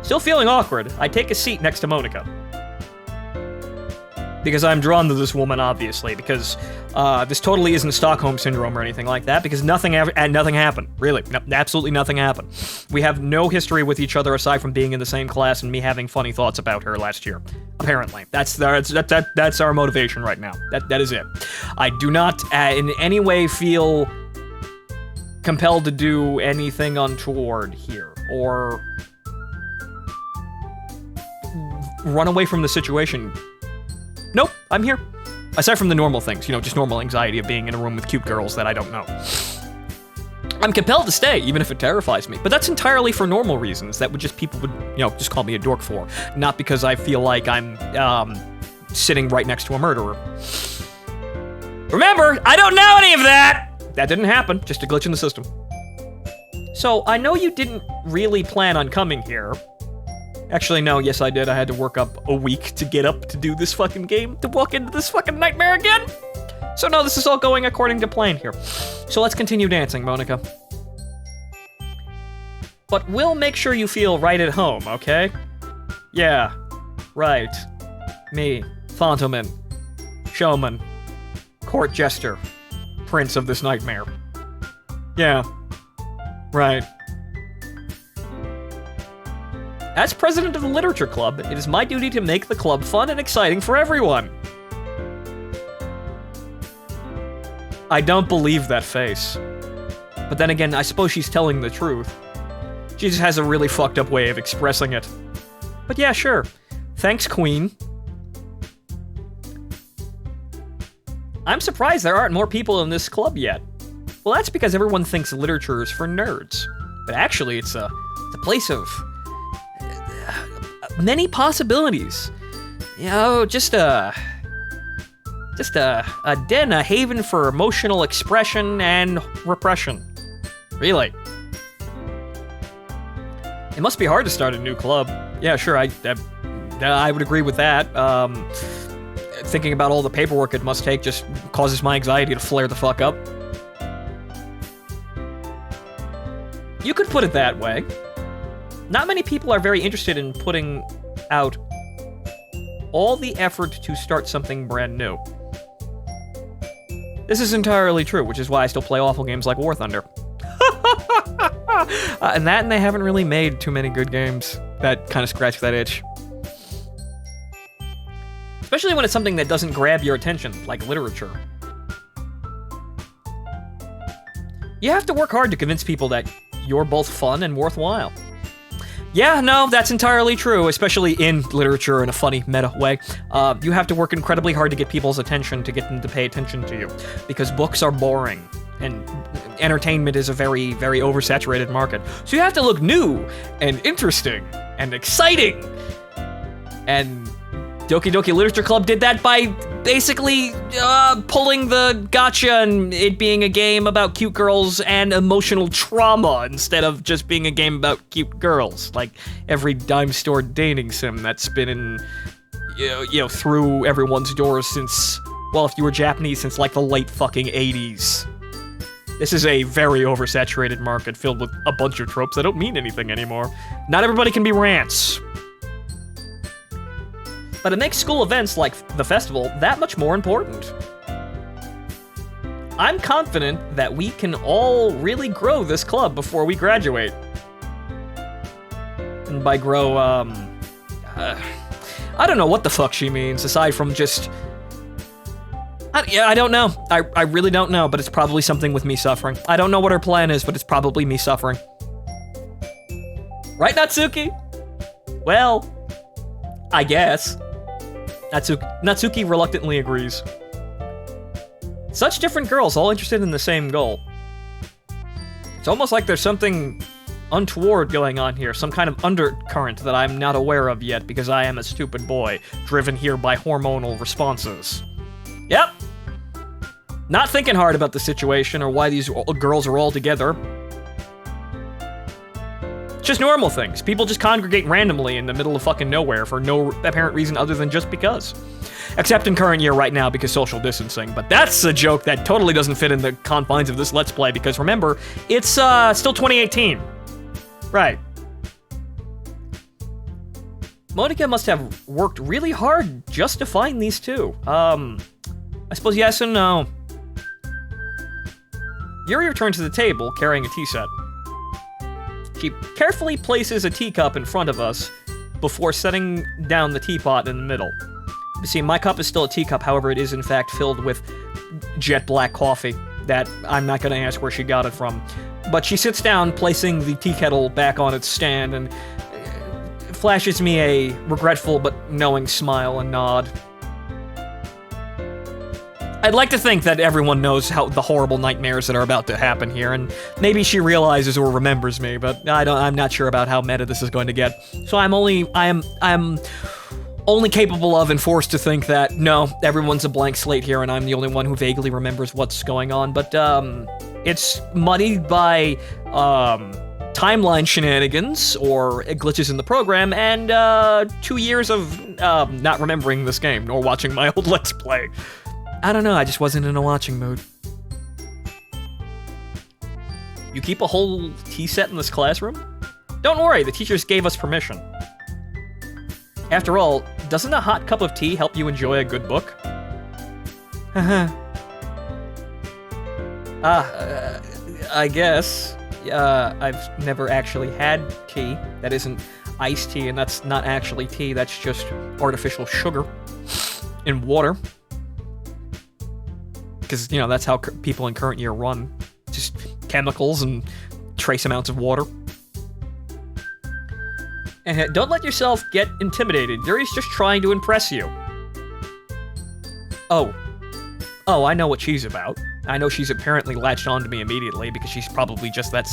Still feeling awkward, I take a seat next to Monika. Because I'm drawn to this woman, obviously, because this totally isn't Stockholm Syndrome or anything like that, because nothing happened. Really, absolutely nothing happened. We have no history with each other aside from being in the same class and me having funny thoughts about her last year. Apparently. That's our motivation right now. That is it. I do not in any way feel compelled to do anything untoward here, or run away from the situation. Nope, I'm here. Aside from the normal things, just normal anxiety of being in a room with cute girls that I don't know. I'm compelled to stay, even if it terrifies me. But that's entirely for normal reasons that people would, just call me a dork for. Not because I feel like I'm, sitting right next to a murderer. Remember, I don't know any of that! That didn't happen, just a glitch in the system. So, I know you didn't really plan on coming here. Actually, no, yes I did. I had to work up a week to get up to do this fucking game, to walk into this fucking nightmare again. So no, this is all going according to plan here. So let's continue dancing, Monika. But we'll make sure you feel right at home, okay? Yeah, right. Me, Fontaman, showman, court jester, prince of this nightmare. Yeah, right. As president of the Literature Club, it is my duty to make the club fun and exciting for everyone. I don't believe that face. But then again, I suppose she's telling the truth. She just has a really fucked up way of expressing it. But yeah, sure. Thanks, Queen. I'm surprised there aren't more people in this club yet. Well, that's because everyone thinks literature is for nerds. But actually, it's a place of many possibilities. Just a den, a haven for emotional expression and repression. Really. It must be hard to start a new club. Yeah, sure, I would agree with that. Thinking about all the paperwork it must take just causes my anxiety to flare the fuck up. You could put it that way. Not many people are very interested in putting out all the effort to start something brand new. This is entirely true, which is why I still play awful games like War Thunder. And they haven't really made too many good games that kind of scratch that itch. Especially when it's something that doesn't grab your attention, like literature. You have to work hard to convince people that you're both fun and worthwhile. Yeah, no, that's entirely true, especially in literature in a funny, meta way. You have to work incredibly hard to get people's attention, to get them to pay attention to you, because books are boring, and entertainment is a very, very oversaturated market. So you have to look new, and interesting, and exciting. And Doki Doki Literature Club did that by basically pulling the gotcha and it being a game about cute girls and emotional trauma instead of just being a game about cute girls, like every dime store dating sim that's been in, through everyone's doors since, well, if you were Japanese, since like the late fucking 80s. This is a very oversaturated market filled with a bunch of tropes that don't mean anything anymore. Not everybody can be rants. But it makes school events like the festival that much more important. I'm confident that we can all really grow this club before we graduate. And by grow, I don't know what the fuck she means, aside from just I don't know. I really don't know, but it's probably something with me suffering. I don't know what her plan is, but it's probably me suffering. Right, Natsuki? Well, I guess. Natsuki reluctantly agrees. Such different girls, all interested in the same goal. It's almost like there's something untoward going on here, some kind of undercurrent that I'm not aware of yet because I am a stupid boy, driven here by hormonal responses. Yep. Not thinking hard about the situation or why these girls are all together. Just normal things. People just congregate randomly in the middle of fucking nowhere for no apparent reason other than just because. Except in current year right now because social distancing. But that's a joke that totally doesn't fit in the confines of this Let's Play because remember, it's still 2018. Right. Monica must have worked really hard just to find these two. I suppose yes and no. Yuri returns to the table carrying a tea set. She carefully places a teacup in front of us before setting down the teapot in the middle. You see, my cup is still a teacup, however, it is in fact filled with jet black coffee that I'm not going to ask where she got it from. But she sits down, placing the tea kettle back on its stand, and flashes me a regretful but knowing smile and nod. I'd like to think that everyone knows how the horrible nightmares that are about to happen here, and maybe she realizes or remembers me, but I'm not sure about how meta this is going to get. So I'm only capable of and forced to think that, no, everyone's a blank slate here, and I'm the only one who vaguely remembers what's going on, but, it's muddied by, timeline shenanigans, or glitches in the program, and, 2 years of, not remembering this game, nor watching my old Let's Play. I don't know, I just wasn't in a watching mood. You keep a whole tea set in this classroom? Don't worry, the teachers gave us permission. After all, doesn't a hot cup of tea help you enjoy a good book? I guess. I've never actually had tea. That isn't iced tea, and that's not actually tea, that's just artificial sugar in water. Because, you know, that's how people in current year run. Just chemicals and trace amounts of water. And don't let yourself get intimidated. Yuri's just trying to impress you. Oh, I know what she's about. I know she's apparently latched onto me immediately because she's probably just that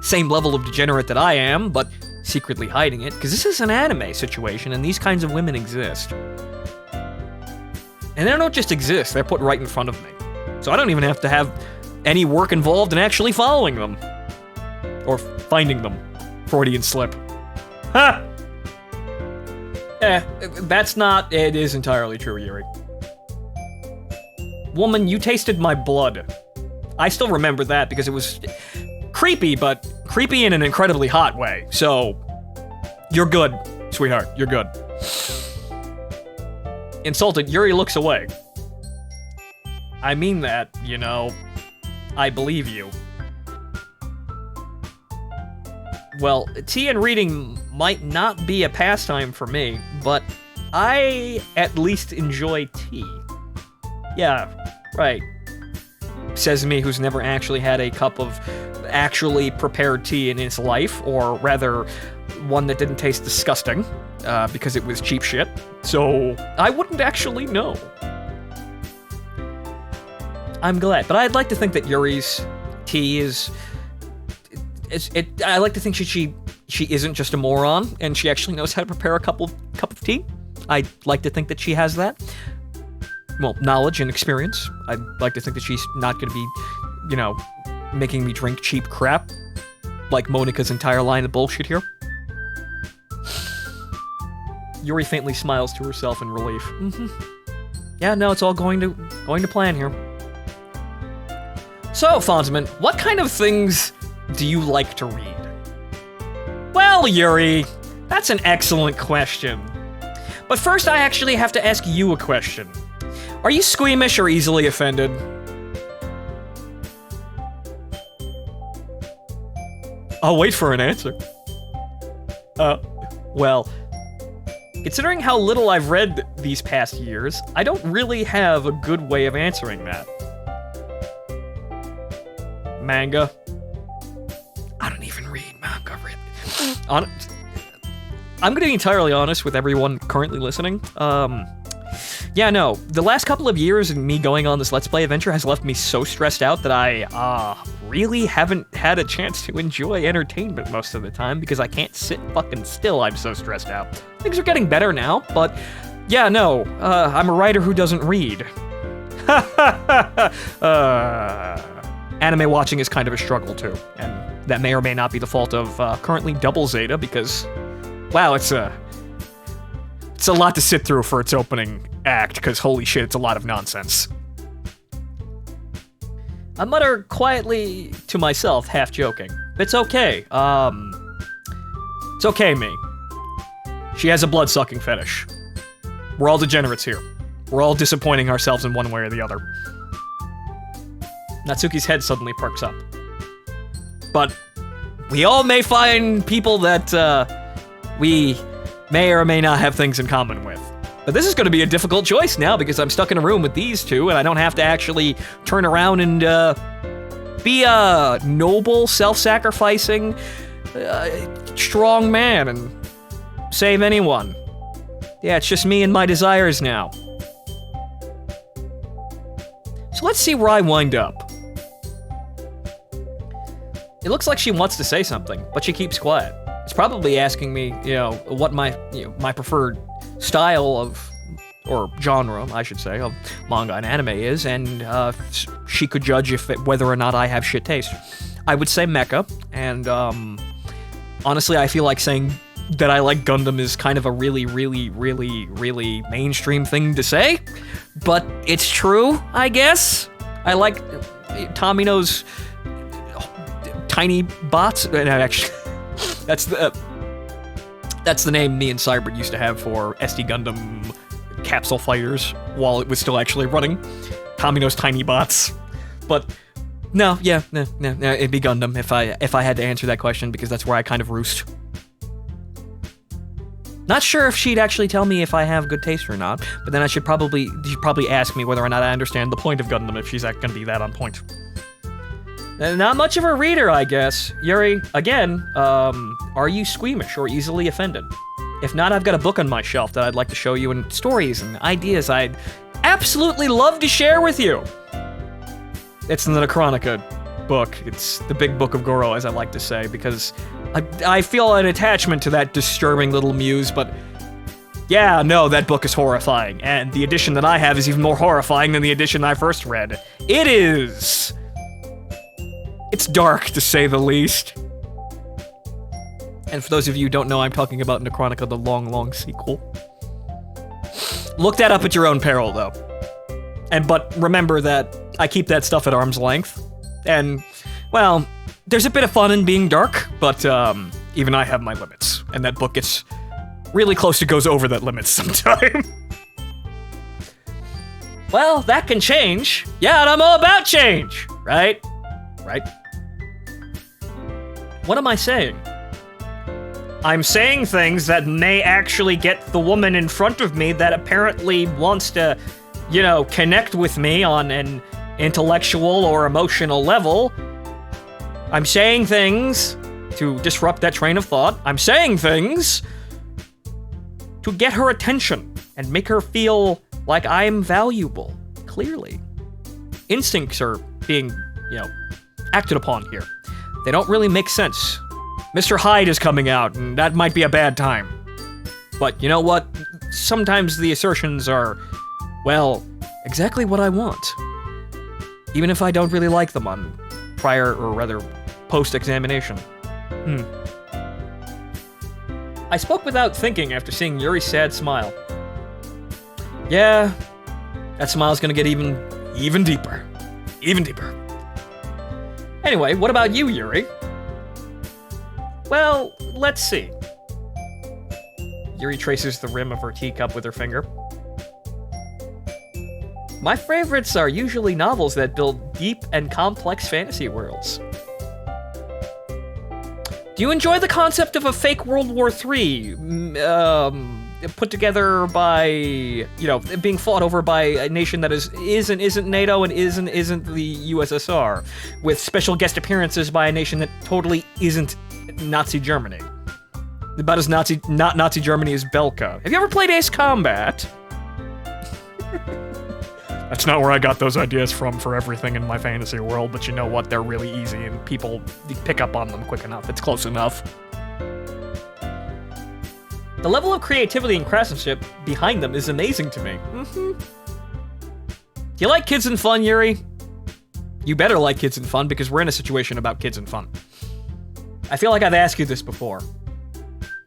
same level of degenerate that I am, but secretly hiding it, because this is an anime situation and these kinds of women exist. And they don't just exist, they're put right in front of me. So I don't even have to have any work involved in actually following them. Or finding them. Freudian slip. Ha! That's not... It is entirely true, Yuri. Woman, you tasted my blood. I still remember that because it was creepy, but creepy in an incredibly hot way. So, you're good, sweetheart. You're good. Insulted, Yuri looks away. I mean that, you know. I believe you. Well, tea and reading might not be a pastime for me, but I at least enjoy tea. Yeah, right. Says me who's never actually had a cup of actually prepared tea in his life, or rather, one that didn't taste disgusting, because it was cheap shit. So, I wouldn't actually know. I'm glad, but I'd like to think that Yuri's tea is... I like to think she isn't just a moron, and she actually knows how to prepare a cup of tea. I'd like to think that she has that. Well, knowledge and experience. I'd like to think that she's not going to be, you know, making me drink cheap crap, like Monica's entire line of bullshit here. Yuri faintly smiles to herself in relief. Mm-hmm. Yeah, no, it's all going to plan here. So, Fonzman, what kind of things do you like to read? Well, Yuri, that's an excellent question. But first, I actually have to ask you a question. Are you squeamish or easily offended? I'll wait for an answer. Well, Considering how little I've read these past years, I don't really have a good way of answering that. Manga. I don't even read manga, really. I'm gonna be entirely honest with everyone currently listening. Yeah, no, the last couple of years and me going on this Let's Play adventure has left me so stressed out that I, really haven't had a chance to enjoy entertainment most of the time because I can't sit fucking still, I'm so stressed out. Things are getting better now, but yeah, no, I'm a writer who doesn't read. Anime watching is kind of a struggle too, and that may or may not be the fault of currently Double Zeta because, wow, it's a lot to sit through for its opening act, because holy shit, it's a lot of nonsense. I mutter quietly to myself, half joking. It's okay. It's okay, me. She has a blood-sucking fetish. We're all degenerates here. We're all disappointing ourselves in one way or the other. Natsuki's head suddenly perks up. But we all may find people that, we may or may not have things in common with. But this is going to be a difficult choice now because I'm stuck in a room with these two and I don't have to actually turn around and be a noble, self-sacrificing, strong man and save anyone. Yeah, it's just me and my desires now. So let's see where I wind up. It looks like she wants to say something, but she keeps quiet. It's probably asking me, what my preferred style of, or genre, I should say, of manga and anime is, and she could judge whether or not I have shit taste. I would say mecha, and honestly, I feel like saying that I like Gundam is kind of a really, really, really, really mainstream thing to say, but it's true, I guess. I like Tomino's tiny bots, and actually, that's the name me and Cybert used to have for SD Gundam capsule fighters while it was still actually running. Tomino's tiny bots. But no, it'd be Gundam if I had to answer that question because that's where I kind of roost. Not sure if she'd actually tell me if I have good taste or not, but then she'd probably ask me whether or not I understand the point of Gundam if she's gonna be that on point. Not much of a reader, I guess. Yuri, again, are you squeamish or easily offended? If not, I've got a book on my shelf that I'd like to show you and stories and ideas I'd absolutely love to share with you. It's the Necronica book. It's the big book of Goro, as I like to say, because I feel an attachment to that disturbing little muse, but yeah, no, that book is horrifying, and the edition that I have is even more horrifying than the edition I first read. It is! It's dark, to say the least. And for those of you who don't know, I'm talking about Necronica, the long, long sequel. Look that up at your own peril, though. But remember that I keep that stuff at arm's length. And, well, there's a bit of fun in being dark, but even I have my limits. And that book gets really close to goes over that limit sometime. Well, that can change. Yeah, and I'm all about change, right? Right? What am I saying? I'm saying things that may actually get the woman in front of me that apparently wants to, connect with me on an intellectual or emotional level. I'm saying things to disrupt that train of thought. I'm saying things to get her attention and make her feel like I'm valuable, clearly. Instincts are being, acted upon here. They don't really make sense. Mr. Hyde is coming out, and that might be a bad time. But you know what? Sometimes the assertions are, well, exactly what I want. Even if I don't really like them on prior, or rather, post-examination. I spoke without thinking after seeing Yuri's sad smile. Yeah, that smile's gonna get even deeper. Even deeper. Anyway, what about you, Yuri? Well, let's see. Yuri traces the rim of her teacup with her finger. My favorites are usually novels that build deep and complex fantasy worlds. Do you enjoy the concept of a fake World War III, put together by, you know, being fought over by a nation that isn't NATO and isn't the USSR, with special guest appearances by a nation that totally isn't Nazi Germany. About as not Nazi Germany as Belka. Have you ever played Ace Combat? That's not where I got those ideas from for everything in my fantasy world, but you know what? They're really easy and people pick up on them quick enough. It's close enough. The level of creativity and craftsmanship behind them is amazing to me. Do you like Kids and Fun, Yuri? You better like Kids and Fun, because we're in a situation about Kids and Fun. I feel like I've asked you this before.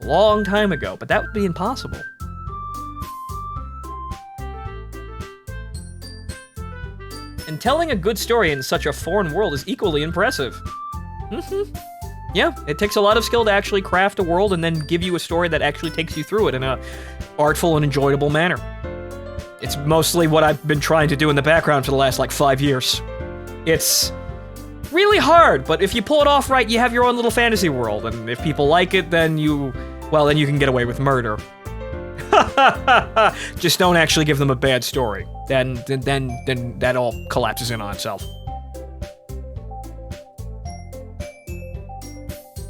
A long time ago, but that would be impossible. And telling a good story in such a foreign world is equally impressive. Yeah, it takes a lot of skill to actually craft a world and then give you a story that actually takes you through it in a artful and enjoyable manner. It's mostly what I've been trying to do in the background for the last, 5 years. It's really hard, but if you pull it off right, you have your own little fantasy world, and if people like it, then you can get away with murder. Just don't actually give them a bad story. Then that all collapses in on itself.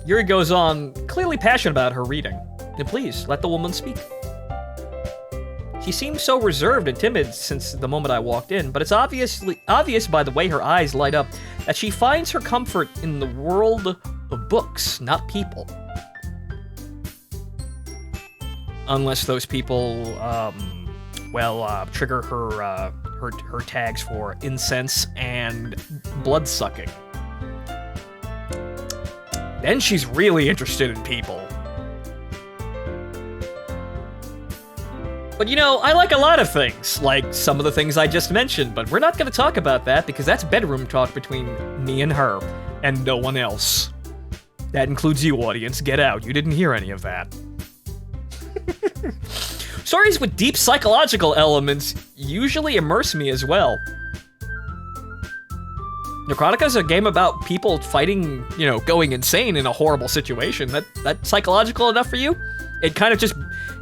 Yuri goes on, clearly passionate about her reading. And please, let the woman speak. She seems so reserved and timid since the moment I walked in, but it's obvious by the way her eyes light up that she finds her comfort in the world of books, not people. Unless those people, trigger her tags for incense and blood-sucking. Then she's really interested in people. But you know, I like a lot of things, like some of the things I just mentioned, but we're not gonna talk about that because that's bedroom talk between me and her, and no one else. That includes you, audience. Get out. You didn't hear any of that. Stories with deep psychological elements usually immerse me as well. Necrotica is a game about people fighting, going insane in a horrible situation. That psychological enough for you? It kind of just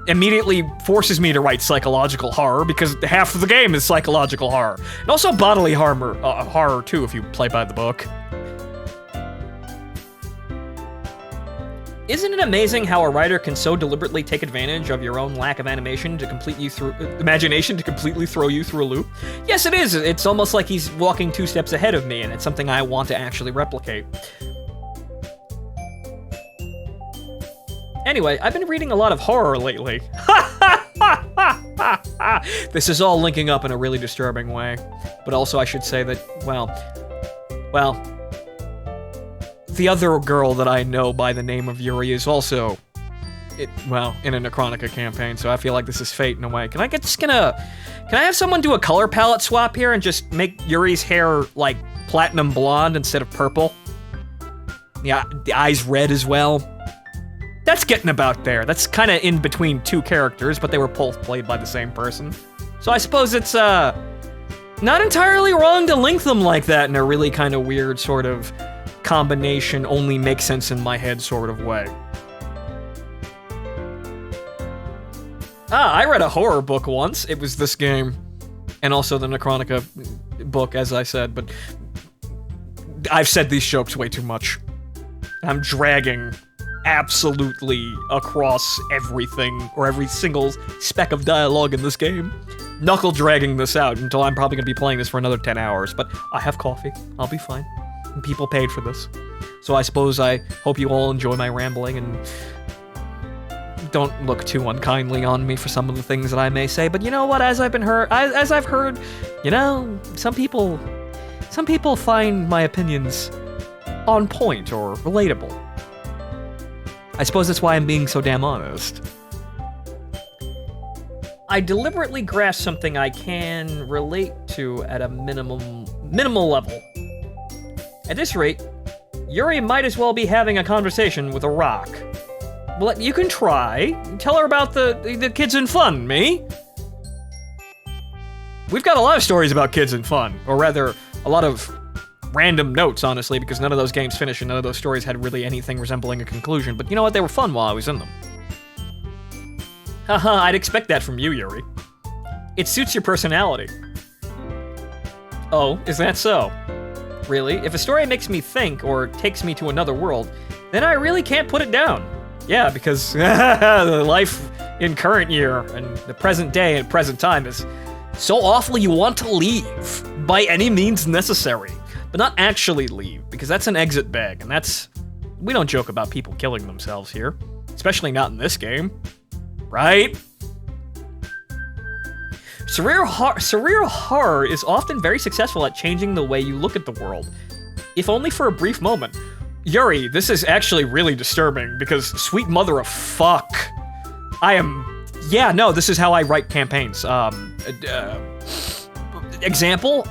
immediately forces me to write psychological horror because half of the game is psychological horror. And also bodily horror too, if you play by the book. Isn't it amazing how a writer can so deliberately take advantage of your own lack of imagination to completely throw you through a loop? Yes, it is. It's almost like he's walking 2 steps ahead of me, and it's something I want to actually replicate. Anyway, I've been reading a lot of horror lately. This is all linking up in a really disturbing way. But also I should say that, well, the other girl that I know by the name of Yuri is also, in a Necronica campaign, so I feel like this is fate in a way. Can I have someone do a color palette swap here and just make Yuri's hair, like, platinum blonde instead of purple? Yeah, the eyes red as well. That's getting about there. That's kind of in between 2 characters, but they were both played by the same person. So I suppose it's, not entirely wrong to link them like that in a really kind of weird sort of combination, only makes sense in my head sort of way. I read a horror book once. It was this game, and also the Necronica book, as I said, but I've said these jokes way too much. I'm dragging absolutely across everything, or every single speck of dialogue in this game. Knuckle dragging this out until I'm probably gonna be playing this for another 10 hours, but I have coffee. I'll be fine. And people paid for this. So I suppose I hope you all enjoy my rambling and don't look too unkindly on me for some of the things that I may say, but you know what, as I've heard, some people find my opinions on point or relatable. I suppose that's why I'm being so damn honest. I deliberately grasp something I can relate to at a minimal level. At this rate, Yuri might as well be having a conversation with a rock. Well, you can try. Tell her about the kids and fun, me? We've got a lot of stories about kids and fun, or rather, a lot of random notes, honestly, because none of those games finished and none of those stories had really anything resembling a conclusion, but you know what, they were fun while I was in them. Haha, I'd expect that from you, Yuri. It suits your personality. Oh, is that so? Really? If a story makes me think or takes me to another world, then I really can't put it down. Yeah, because the life in current year and the present day and present time is so awful you want to leave by any means necessary, but not actually leave, because that's an exit bag, and that's... We don't joke about people killing themselves here, especially not in this game, right? Surreal horror is often very successful at changing the way you look at the world, if only for a brief moment. Yuri, this is actually really disturbing, because sweet mother of fuck, yeah, no, this is how I write campaigns. Example,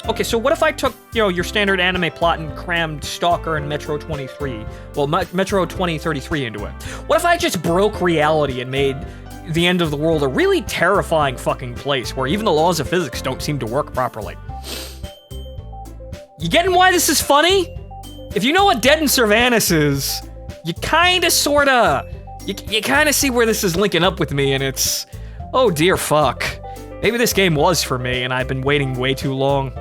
okay, so what if I took, your standard anime plot and crammed Stalker and Metro 23, well, Metro 2033 into it? What if I just broke reality and made the end of the world a really terrifying fucking place where even the laws of physics don't seem to work properly? You getting why this is funny? If you know what Dead in Cervantes is, you kinda sorta, you kinda see where this is linking up with me, and it's, oh dear fuck. Maybe this game was for me and I've been waiting way too long.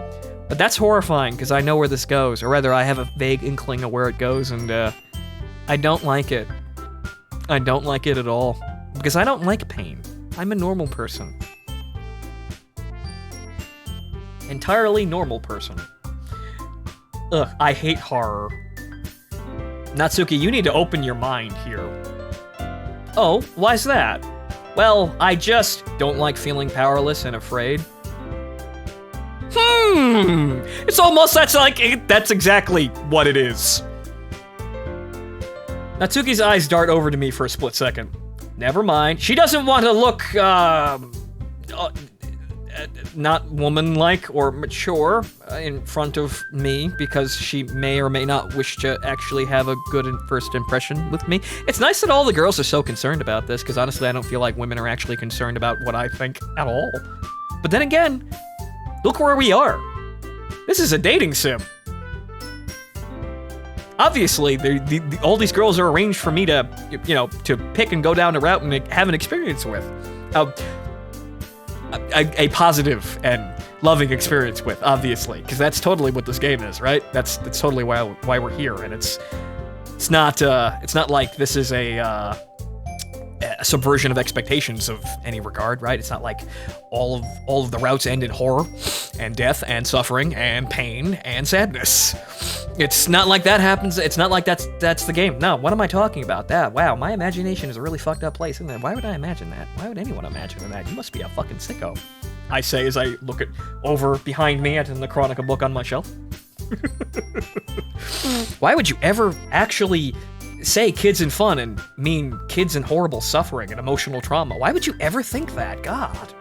But that's horrifying, because I know where this goes, or rather I have a vague inkling of where it goes, and I don't like it. I don't like it at all. Because I don't like pain. I'm a normal person. Entirely normal person. Ugh, I hate horror. Natsuki, you need to open your mind here. Oh, why's that? Well, I just don't like feeling powerless and afraid. It's almost, that's exactly what it is. Natsuki's eyes dart over to me for a split second. Never mind. She doesn't want to look, not woman-like or mature in front of me, because she may or may not wish to actually have a good first impression with me. It's nice that all the girls are so concerned about this, because honestly I don't feel like women are actually concerned about what I think at all. But then again, look where we are. This is a dating sim. Obviously, all these girls are arranged for me to, to pick and go down a route and have an experience with. A positive and loving experience with, obviously, because that's totally what this game is, right? That's totally why we're here, and it's not like this is a subversion of expectations of any regard, right? It's not like all of the routes end in horror and death and suffering and pain and sadness. It's not like that happens. It's not like that's the game. No, what am I talking about? Wow, my imagination is a really fucked up place, isn't it? Why would I imagine that? Why would anyone imagine that? You must be a fucking sicko, I say as I look over behind me at the Chronica book on my shelf. Why would you ever actually say kids and fun and mean kids and horrible suffering and emotional trauma? Why would you ever think that? God.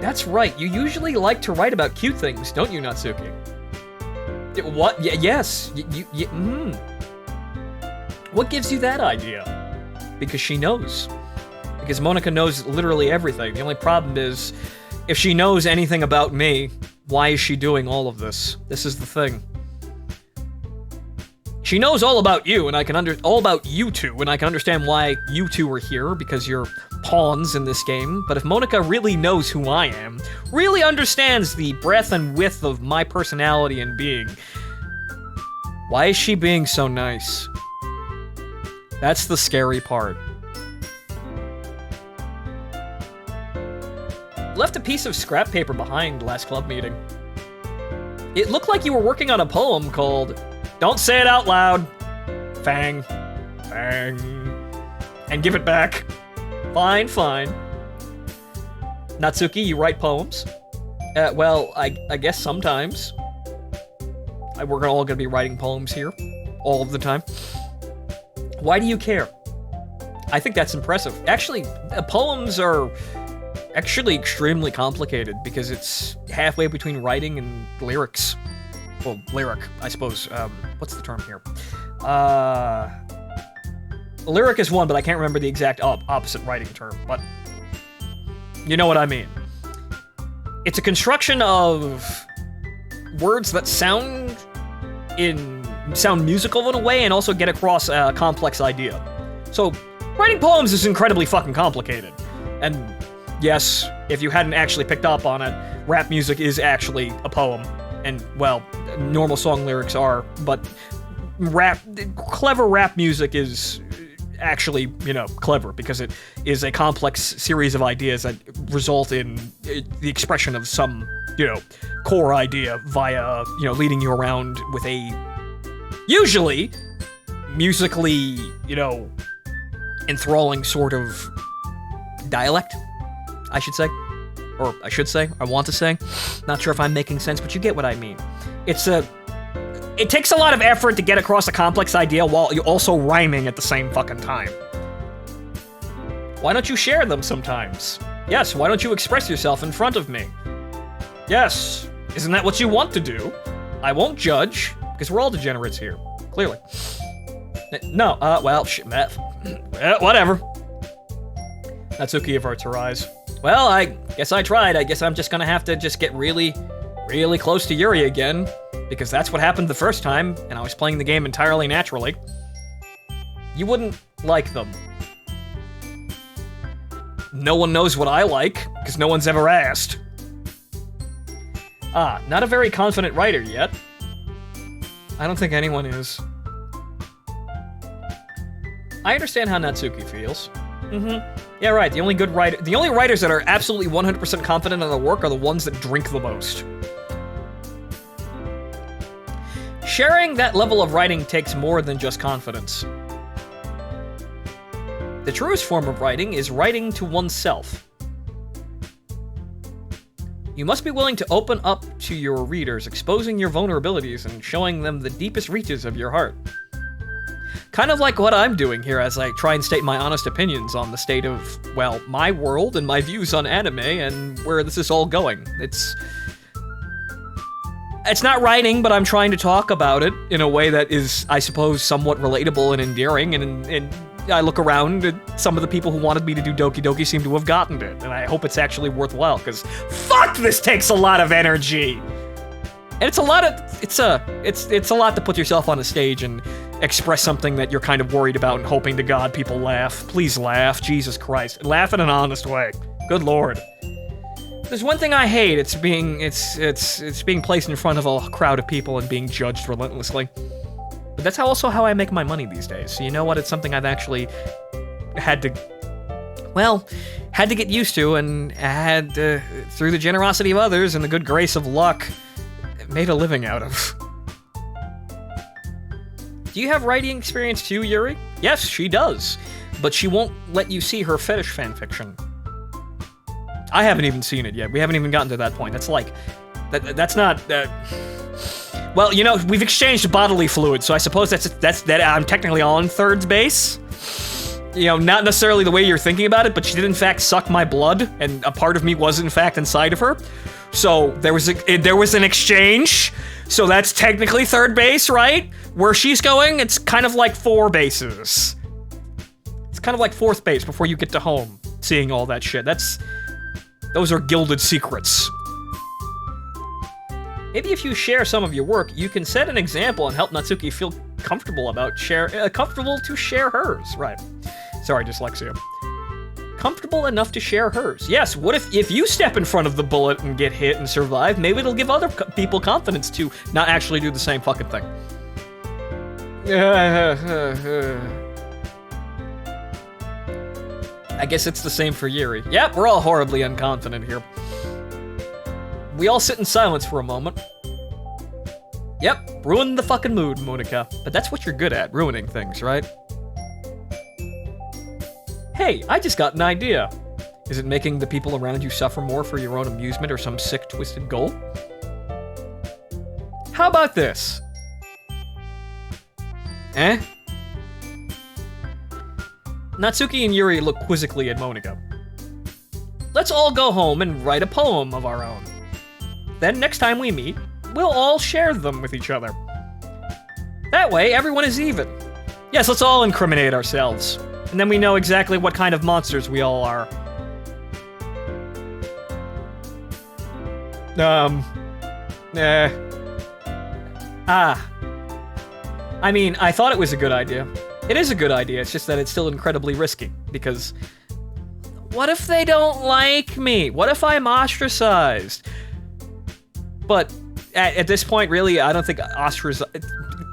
That's right, you usually like to write about cute things, don't you, Natsuki? What? Yes. What gives you that idea? Because she knows. Because Monica knows literally everything. The only problem is, if she knows anything about me, why is she doing all of this? This is the thing. She knows all about you, and all about you two, and I can understand why you two are here, because you're pawns in this game. But if Monica really knows who I am, really understands the breadth and width of my personality and being, why is she being so nice? That's the scary part. Left a piece of scrap paper behind last club meeting. It looked like you were working on a poem called Don't Say It Out Loud. Fang. Fang. And give it back. Fine, fine. Natsuki, you write poems? Well, I guess sometimes. We're all gonna be writing poems here. All of the time. Why do you care? I think that's impressive. Actually, poems are actually extremely complicated because it's halfway between writing and lyrics. Well, lyric, I suppose. What's the term here? Lyric is one, but I can't remember the exact opposite writing term, but you know what I mean. It's a construction of words that sound musical in a way and also get across a complex idea. So, Writing poems is incredibly fucking complicated. And yes, if you hadn't actually picked up on it, rap music is actually a poem. And, well, normal song lyrics are, but clever rap music is actually, clever because it is a complex series of ideas that result in the expression of some, core idea via, leading you around with a usually musically, enthralling sort of dialect, I should say. Or I should say, I want to say. Not sure if I'm making sense, but you get what I mean. It takes a lot of effort to get across a complex idea while you're also rhyming at the same fucking time. Why don't you share them sometimes? Yes, why don't you express yourself in front of me? Yes, isn't that what you want to do? I won't judge, because we're all degenerates here, clearly. No, well, shit, whatever. Natsuki averts her eyes. Well, I guess I tried. I guess I'm just gonna have to just get really, really close to Yuri again, because that's what happened the first time, and I was playing the game entirely naturally. You wouldn't like them. No one knows what I like, because no one's ever asked. Ah, not a very confident writer yet. I don't think anyone is. I understand how Natsuki feels. Yeah, right, the only writers that are absolutely 100% confident in their work are the ones that drink the most. Sharing that level of writing takes more than just confidence. The truest form of writing is writing to oneself. You must be willing to open up to your readers, exposing your vulnerabilities and showing them the deepest reaches of your heart. Kind of like what I'm doing here as I try and state my honest opinions on the state of, well, my world and my views on anime and where this is all going. It's not writing, but I'm trying to talk about it in a way that is, I suppose, somewhat relatable and endearing, and I look around and some of the people who wanted me to do Doki Doki seem to have gotten it, and I hope it's actually worthwhile, because fuck, this takes a lot of energy! And it's a lot to put yourself on a stage and express something that you're kind of worried about and hoping to God people laugh. Please laugh, Jesus Christ. Laugh in an honest way. Good Lord. There's one thing I hate, it's being placed in front of a crowd of people and being judged relentlessly. But that's also how I make my money these days. So you know what? It's something I've actually had to get used to, and had, through the generosity of others and the good grace of luck, made a living out of. Do you have writing experience too, Yuri? Yes, she does. But she won't let you see her fetish fanfiction. I haven't even seen it yet. We haven't even gotten to that point. That's like... That's not... well, we've exchanged bodily fluids, so I suppose that I'm technically on third base. Not necessarily the way you're thinking about it, but she did in fact suck my blood, and a part of me was in fact inside of her. So there was an exchange. So that's technically third base, right? Where she's going, it's kind of like 4 bases. It's kind of like 4th base before you get to home, seeing all that shit. Those are gilded secrets. Maybe if you share some of your work, you can set an example and help Natsuki feel comfortable to share hers. Right. Sorry, dyslexia. Comfortable enough to share hers. Yes, what if you step in front of the bullet and get hit and survive, maybe it'll give other people confidence to not actually do the same fucking thing. I guess it's the same for Yuri. Yep, we're all horribly unconfident here. We all sit in silence for a moment. Yep, ruin the fucking mood, Monica. But that's what you're good at, ruining things, right? Hey, I just got an idea. Is it making the people around you suffer more for your own amusement or some sick, twisted goal? How about this? Eh? Natsuki and Yuri look quizzically at Monica. Let's all go home and write a poem of our own. Then next time we meet, we'll all share them with each other. That way, everyone is even. Yes, let's all incriminate ourselves. And then we know exactly what kind of monsters we all are. I mean, I thought it was a good idea. It is a good idea, it's just that it's still incredibly risky, because what if they don't like me? What if I'm ostracized? But at this point, really, I don't think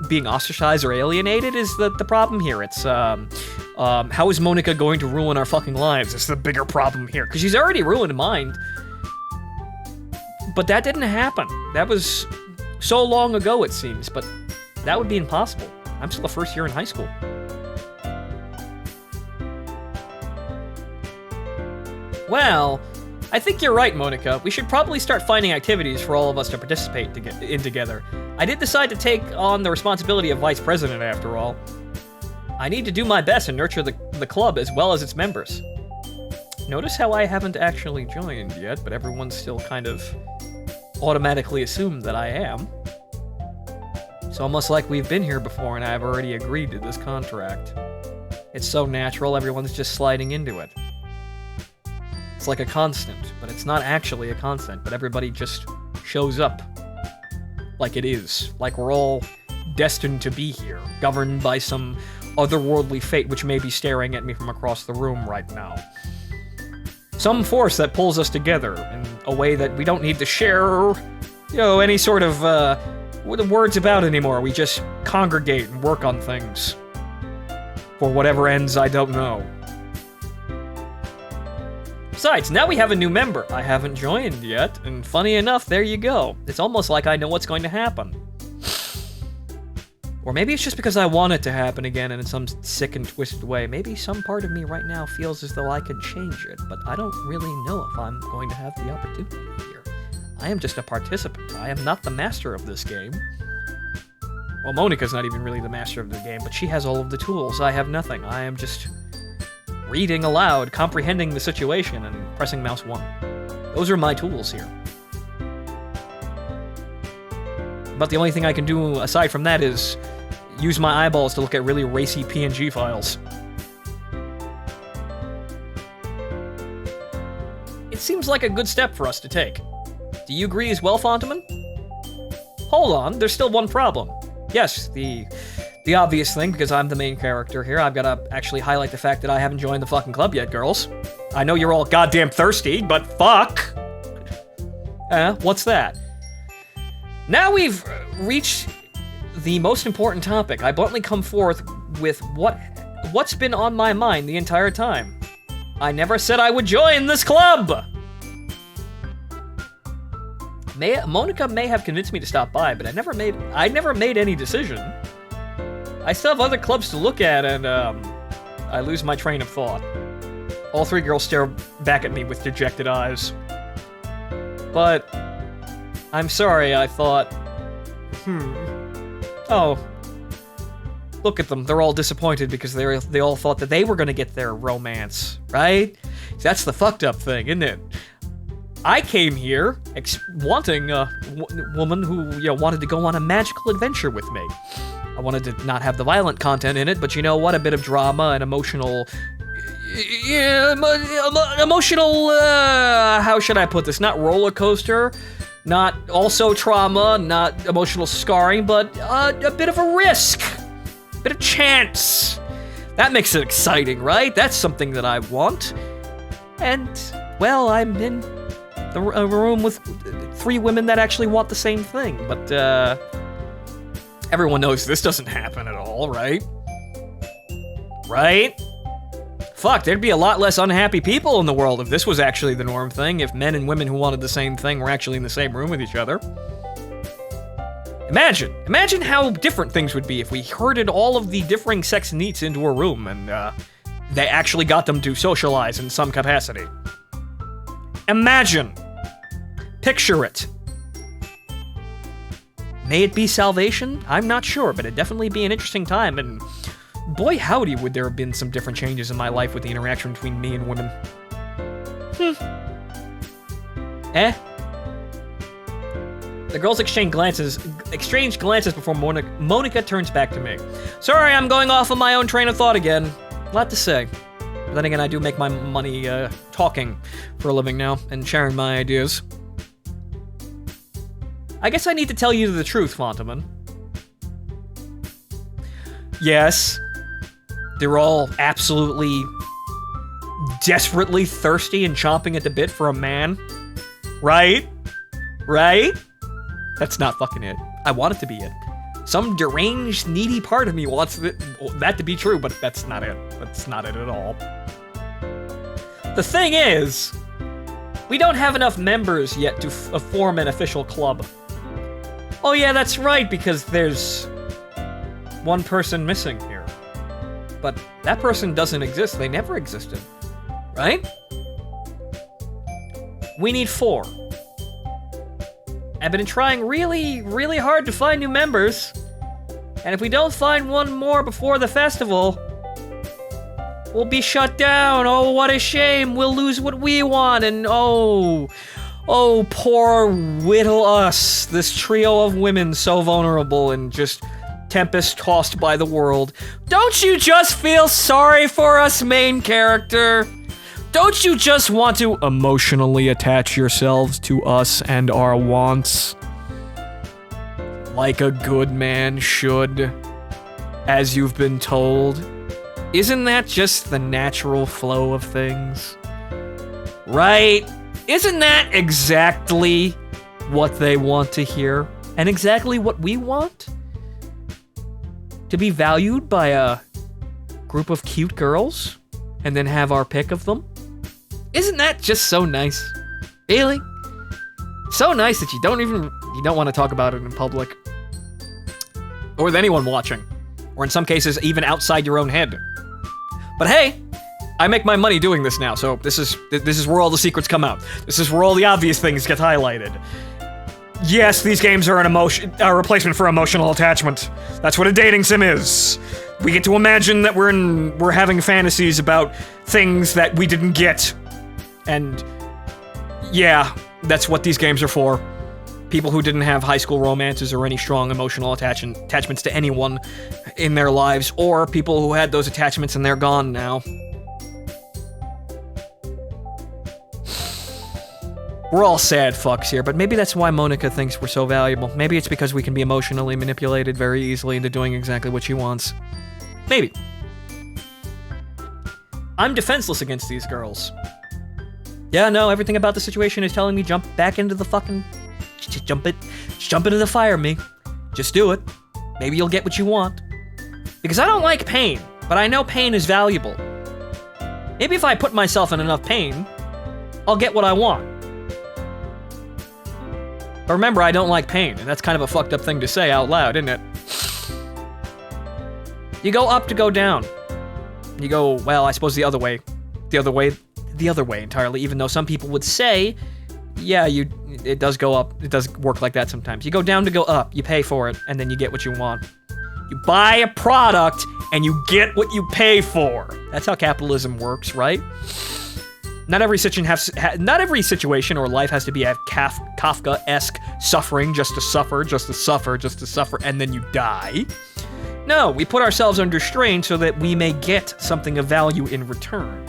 being ostracized or alienated is the problem here. It's, how is Monica going to ruin our fucking lives? It's the bigger problem here, because she's already ruined mine. But that didn't happen. That was so long ago, it seems, but that would be impossible. I'm still the first year in high school. Well, I think you're right, Monica. We should probably start finding activities for all of us to participate in together. I did decide to take on the responsibility of vice president, after all. I need to do my best and nurture the club as well as its members. Notice how I haven't actually joined yet, but everyone's still kind of automatically assumed that I am. It's almost like we've been here before and I've already agreed to this contract. It's so natural, everyone's just sliding into it. It's like a constant, but it's not actually a constant, but everybody just shows up like it is, like we're all destined to be here, governed by some otherworldly fate which may be staring at me from across the room right now. Some force that pulls us together in a way that we don't need to share, any sort of words about anymore. We just congregate and work on things. For whatever ends, I don't know. Besides, now we have a new member. I haven't joined yet, and funny enough, there you go. It's almost like I know what's going to happen. Or maybe it's just because I want it to happen again and in some sick and twisted way. Maybe some part of me right now feels as though I could change it, but I don't really know if I'm going to have the opportunity here. I am just a participant. I am not the master of this game. Well, Monica's not even really the master of the game, but she has all of the tools. I have nothing. I am just reading aloud, comprehending the situation, and pressing mouse 1. Those are my tools here. But the only thing I can do aside from that is use my eyeballs to look at really racy PNG files. It seems like a good step for us to take. Do you agree as well, Fontaman? Hold on, there's still one problem. Yes, the obvious thing, because I'm the main character here, I've got to actually highlight the fact that I haven't joined the fucking club yet, girls. I know you're all goddamn thirsty, but fuck! What's that? Now we've reached the most important topic. I bluntly come forth with what's been on my mind the entire time. I never said I would join this club! Monica may have convinced me to stop by, but I never made any decision. I still have other clubs to look at, and I lose my train of thought. All 3 girls stare back at me with dejected eyes. But I'm sorry, I thought, oh, look at them. They're all disappointed because they all thought that they were going to get their romance, right? That's the fucked up thing, isn't it? I came here wanting a woman who, wanted to go on a magical adventure with me. I wanted to not have the violent content in it, but you know what? A bit of drama and emotional... how should I put this? Not roller coaster, not also trauma, not emotional scarring, but a bit of a risk. A bit of chance. That makes it exciting, right? That's something that I want. And, well, I'm in a room with 3 women that actually want the same thing, but, everyone knows this doesn't happen at all, right? Right? Fuck, there'd be a lot less unhappy people in the world if this was actually the norm thing, if men and women who wanted the same thing were actually in the same room with each other. Imagine how different things would be if we herded all of the differing sex needs into a room and, they actually got them to socialize in some capacity. Imagine. Picture it. May it be salvation? I'm not sure, but it'd definitely be an interesting time, and boy howdy would there have been some different changes in my life with the interaction between me and women. The girls exchange glances before Monica turns back to me. Sorry, I'm going off on my own train of thought again. A lot to say. But then again, I do make my money talking for a living now, and sharing my ideas. I guess I need to tell you the truth, Fontaman. Yes. They're all absolutely desperately thirsty and chomping at the bit for a man. Right? Right? That's not fucking it. I want it to be it. Some deranged, needy part of me wants that to be true, but that's not it. That's not it at all. The thing is, we don't have enough members yet to form an official club. Oh yeah, that's right, because there's one person missing here. But that person doesn't exist. They never existed. Right? We need 4. I've been trying really, really hard to find new members. And if we don't find one more before the festival, we'll be shut down. Oh, what a shame. We'll lose what we want. And oh, poor little us. This trio of women so vulnerable and just tempest-tossed by the world. Don't you just feel sorry for us, main character? Don't you just want to emotionally attach yourselves to us and our wants? Like a good man should, as you've been told. Isn't that just the natural flow of things? Right? Isn't that exactly what they want to hear? And exactly what we want? To be valued by a group of cute girls? And then have our pick of them? Isn't that just so nice? Really? So nice that you don't want to talk about it in public. Or with anyone watching. Or in some cases, even outside your own head. But hey, I make my money doing this now, so this is where all the secrets come out. This is where all the obvious things get highlighted. Yes, these games are a replacement for emotional attachment. That's what a dating sim is. We get to imagine that we're having fantasies about things that we didn't get. And yeah, that's what these games are for. People who didn't have high school romances or any strong emotional attachments to anyone in their lives, or people who had those attachments and they're gone now. We're all sad fucks here, but maybe that's why Monica thinks we're so valuable. Maybe it's because we can be emotionally manipulated very easily into doing exactly what she wants. Maybe. I'm defenseless against these girls. Yeah, no, everything about the situation is telling me jump back into the fucking... Jump into the fire, me. Just do it. Maybe you'll get what you want. Because I don't like pain, but I know pain is valuable. Maybe if I put myself in enough pain, I'll get what I want. But remember, I don't like pain, and that's kind of a fucked up thing to say out loud, isn't it? You go up to go down. You go, well, I suppose the other way entirely, even though some people would say, yeah, it does go up. It does work like that sometimes. You go down to go up, you pay for it, and then you get what you want. You buy a product, and you get what you pay for. That's how capitalism works, right? Not every situation or life has to be a Kafka-esque suffering just to suffer, and then you die. No, we put ourselves under strain so that we may get something of value in return.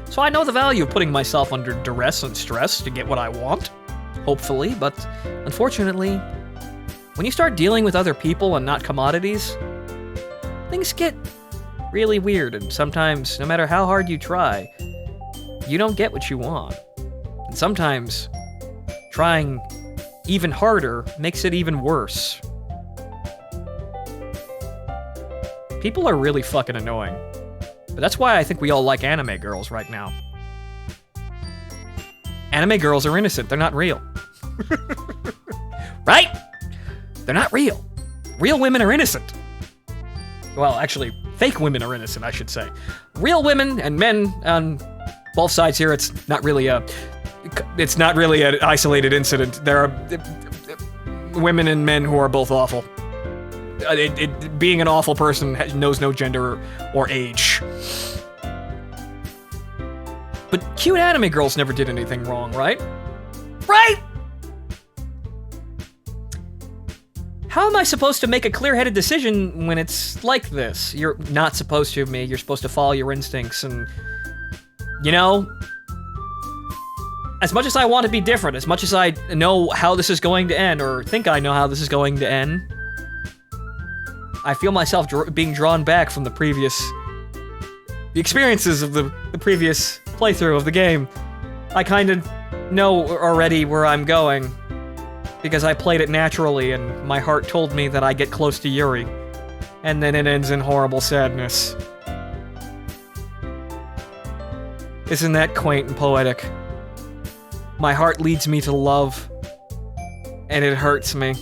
So I know the value of putting myself under duress and stress to get what I want, hopefully, but unfortunately, when you start dealing with other people and not commodities, things get really weird, and sometimes, no matter how hard you try, you don't get what you want. And sometimes, trying even harder makes it even worse. People are really fucking annoying. But that's why I think we all like anime girls right now. Anime girls are innocent, they're not real. Right? They're not real. Real women are innocent. Well, actually, fake women are innocent, I should say. Real women and men on both sides here, it's not really an isolated incident. There are women and men who are both awful. Being an awful person knows no gender or age. But cute anime girls never did anything wrong, right? Right? How am I supposed to make a clear-headed decision when it's like this? You're not supposed to, me. You're supposed to follow your instincts and... You know? As much as I want to be different, as much as I know how this is going to end, or think I know how this is going to end, I feel myself being drawn back from the experiences of the previous playthrough of the game. I kind of know already where I'm going, because I played it naturally and my heart told me that I get close to Yuri, and then it ends in horrible sadness. Isn't that quaint and poetic? My heart leads me to love, and it hurts me.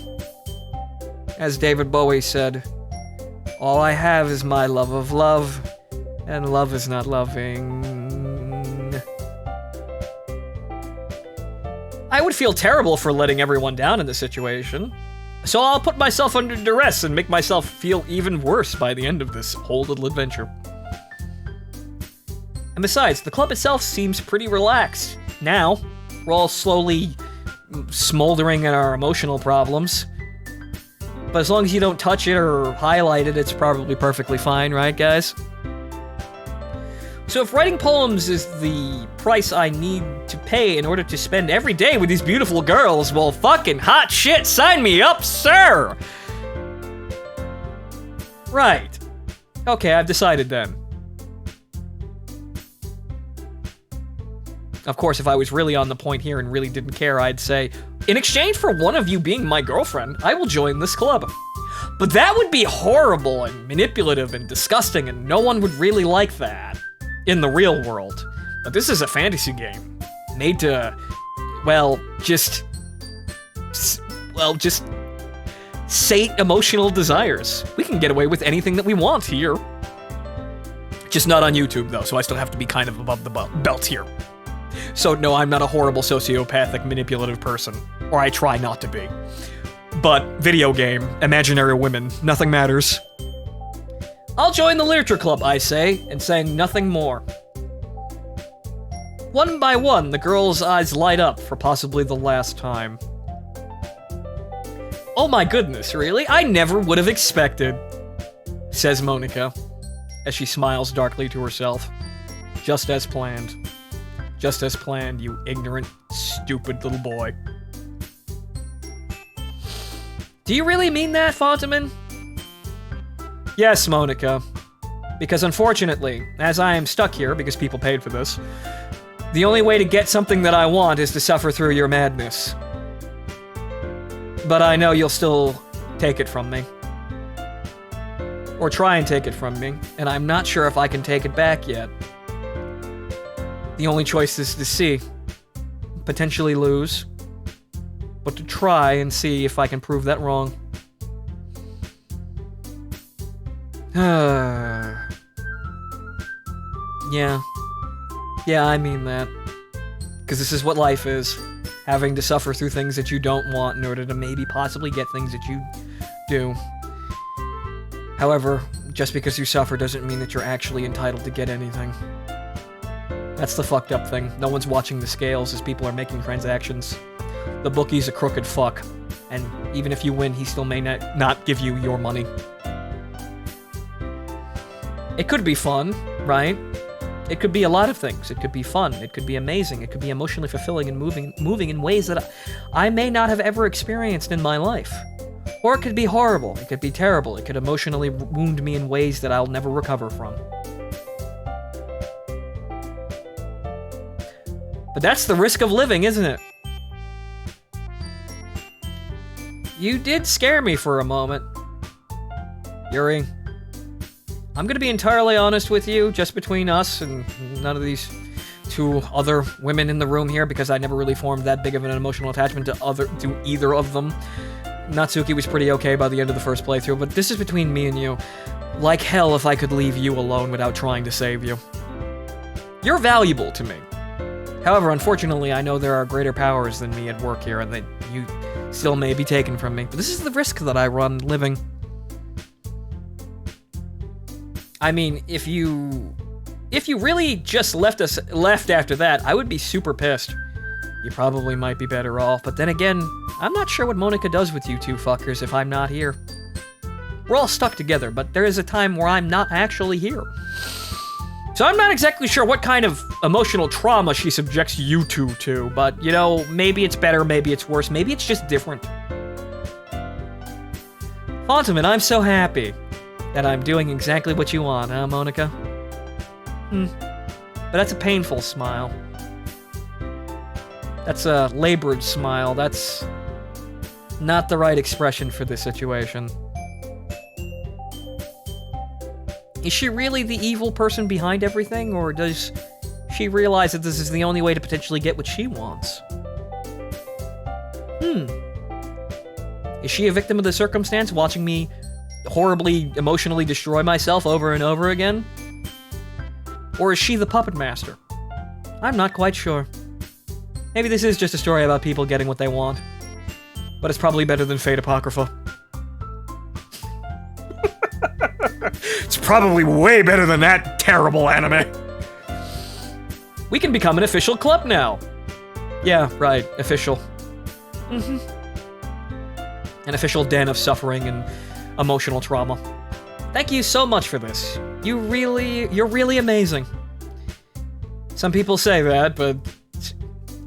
As David Bowie said, all I have is my love of love, and love is not loving. I would feel terrible for letting everyone down in this situation, so I'll put myself under duress and make myself feel even worse by the end of this whole little adventure. And besides, the club itself seems pretty relaxed. Now, we're all slowly smoldering in our emotional problems. But as long as you don't touch it or highlight it, it's probably perfectly fine, right, guys? So if writing poems is the price I need to pay in order to spend every day with these beautiful girls, well, fucking hot shit, sign me up, sir! Right. Okay, I've decided then. Of course, if I was really on the point here and really didn't care, I'd say, in exchange for one of you being my girlfriend, I will join this club. But that would be horrible and manipulative and disgusting, and no one would really like that in the real world. But this is a fantasy game made to, just sate emotional desires. We can get away with anything that we want here. Just not on YouTube, though, so I still have to be kind of above the belt here. So no, I'm not a horrible sociopathic manipulative person, or I try not to be. But video game, imaginary women, nothing matters. I'll join the literature club, I say, and saying nothing more. One by one, the girl's eyes light up for possibly the last time. Oh my goodness, really? I never would have expected, says Monica, as she smiles darkly to herself. Just as planned. Just as planned, you ignorant, stupid little boy. Do you really mean that, Fontaman? Yes, Monica. Because unfortunately, as I am stuck here because people paid for this, the only way to get something that I want is to suffer through your madness. But I know you'll still take it from me. Or try and take it from me, and I'm not sure if I can take it back yet. The only choice is to see, potentially lose, but to try and see if I can prove that wrong. Yeah, I mean that. Because this is what life is. Having to suffer through things that you don't want in order to maybe possibly get things that you do. However, just because you suffer doesn't mean that you're actually entitled to get anything. That's the fucked up thing. No one's watching the scales as people are making transactions. The bookie's a crooked fuck. And even if you win, he still may not give you your money. It could be fun, right? It could be a lot of things. It could be fun. It could be amazing. It could be emotionally fulfilling and moving in ways that I may not have ever experienced in my life. Or it could be horrible. It could be terrible. It could emotionally wound me in ways that I'll never recover from. But that's the risk of living, isn't it? You did scare me for a moment, Yuri. I'm gonna be entirely honest with you, just between us and none of these two other women in the room here, because I never really formed that big of an emotional attachment to either of them. Natsuki was pretty okay by the end of the first playthrough, but this is between me and you. Like hell if I could leave you alone without trying to save you. You're valuable to me. However, unfortunately, I know there are greater powers than me at work here, and that you still may be taken from me. But this is the risk that I run living. I mean, if you really just left after that, I would be super pissed. You probably might be better off, but then again, I'm not sure what Monica does with you two fuckers if I'm not here. We're all stuck together, but there is a time where I'm not actually here. So I'm not exactly sure what kind of emotional trauma she subjects you two to, but, you know, maybe it's better, maybe it's worse, maybe it's just different. Fontaman, I'm so happy. That I'm doing exactly what you want, huh, Monica? But that's a painful smile. That's a labored smile. That's not the right expression for this situation. Is she really the evil person behind everything, or does she realize that this is the only way to potentially get what she wants? Is she a victim of the circumstance, watching me horribly emotionally destroy myself over and over again? Or is she the puppet master? I'm not quite sure. Maybe this is just a story about people getting what they want. But it's probably better than Fate Apocrypha. It's probably way better than that terrible anime. We can become an official club now. Yeah, right, official. An official den of suffering and emotional trauma. Thank you so much for this. You're really amazing. Some people say that, but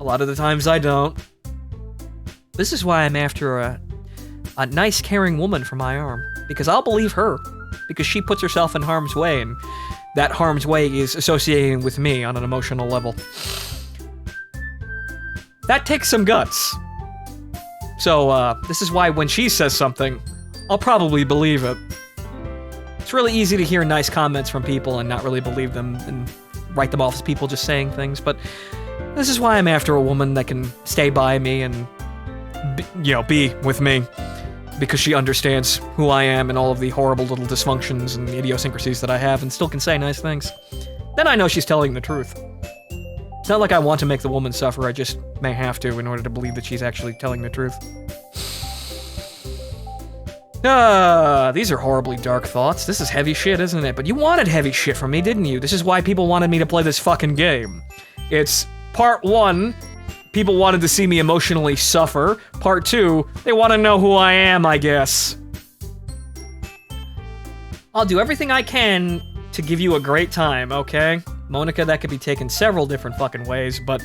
a lot of the times I don't. This is why I'm after a nice, caring woman for my arm. Because I'll believe her. Because she puts herself in harm's way, and that harm's way is associating with me on an emotional level. That takes some guts. So, this is why when she says something, I'll probably believe it. It's really easy to hear nice comments from people and not really believe them and write them off as people just saying things, but this is why I'm after a woman that can stay by me and, be with me, because she understands who I am and all of the horrible little dysfunctions and idiosyncrasies that I have and still can say nice things. Then I know she's telling the truth. It's not like I want to make the woman suffer, I just may have to in order to believe that she's actually telling the truth. These are horribly dark thoughts. This is heavy shit, isn't it? But you wanted heavy shit from me, didn't you? This is why people wanted me to play this fucking game. It's part 1, people wanted to see me emotionally suffer. Part 2, they want to know who I am, I guess. I'll do everything I can to give you a great time, okay? Monica, that could be taken several different fucking ways, but,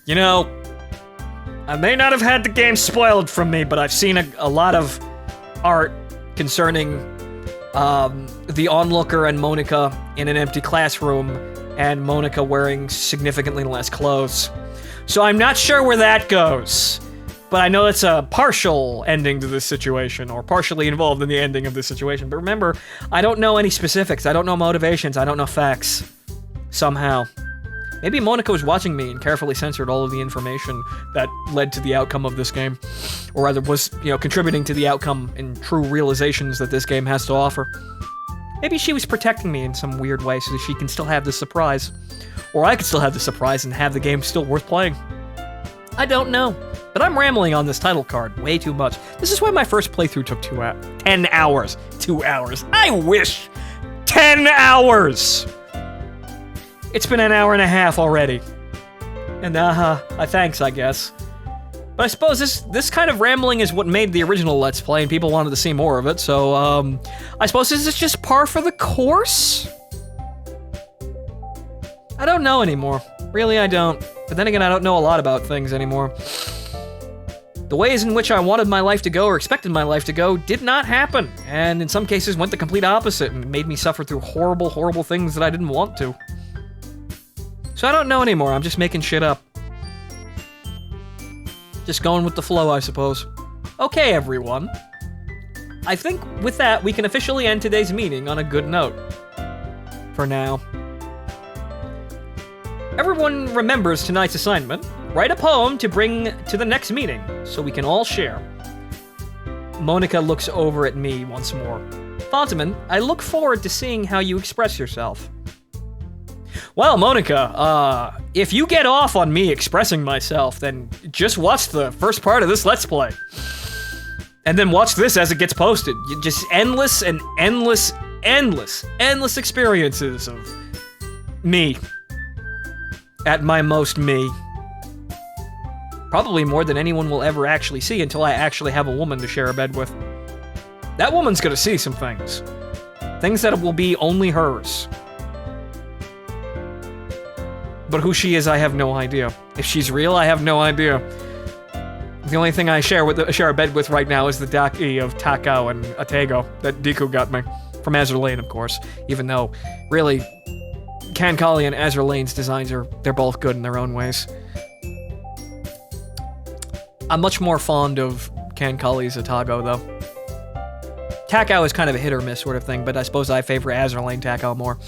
I may not have had the game spoiled from me, but I've seen a lot of art concerning the onlooker and Monica in an empty classroom, and Monica wearing significantly less clothes. So I'm not sure where that goes, but I know it's a partial ending to this situation, or partially involved in the ending of this situation. But remember, I don't know any specifics, I don't know motivations, I don't know facts. Somehow. Maybe Monica was watching me and carefully censored all of the information that led to the outcome of this game. Or rather was, contributing to the outcome and true realizations that this game has to offer. Maybe she was protecting me in some weird way so that she can still have the surprise. Or I could still have the surprise and have the game still worth playing. I don't know. But I'm rambling on this title card way too much. This is why my first playthrough took 10 hours. 2 hours. I wish! 10 hours! It's been an hour and a half already. And thanks, I guess. But I suppose this kind of rambling is what made the original Let's Play, and people wanted to see more of it, so, I suppose this is just par for the course? I don't know anymore. Really, I don't. But then again, I don't know a lot about things anymore. The ways in which I wanted my life to go or expected my life to go did not happen, and in some cases went the complete opposite and made me suffer through horrible, horrible things that I didn't want to. So I don't know anymore, I'm just making shit up. Just going with the flow, I suppose. Okay, everyone. I think with that, we can officially end today's meeting on a good note. For now. Everyone remembers tonight's assignment. Write a poem to bring to the next meeting, so we can all share. Monica looks over at me once more. Fontaman, I look forward to seeing how you express yourself. Well, Monica, if you get off on me expressing myself, then just watch the first part of this Let's Play. And then watch this as it gets posted. Just endless and endless, endless, endless experiences of me. At my most me. Probably more than anyone will ever actually see until I actually have a woman to share a bed with. That woman's gonna see some things. Things that will be only hers. But who she is, I have no idea. If she's real, I have no idea. The only thing I share a bed with right now is the Doki of Takao and Atego that Deku got me. From Azur Lane, of course. Even though, really, Kankali and Azur Lane's designs they're both good in their own ways. I'm much more fond of Kankali's Atago, though. Takao is kind of a hit or miss sort of thing, but I suppose I favor Azur Lane Takao more.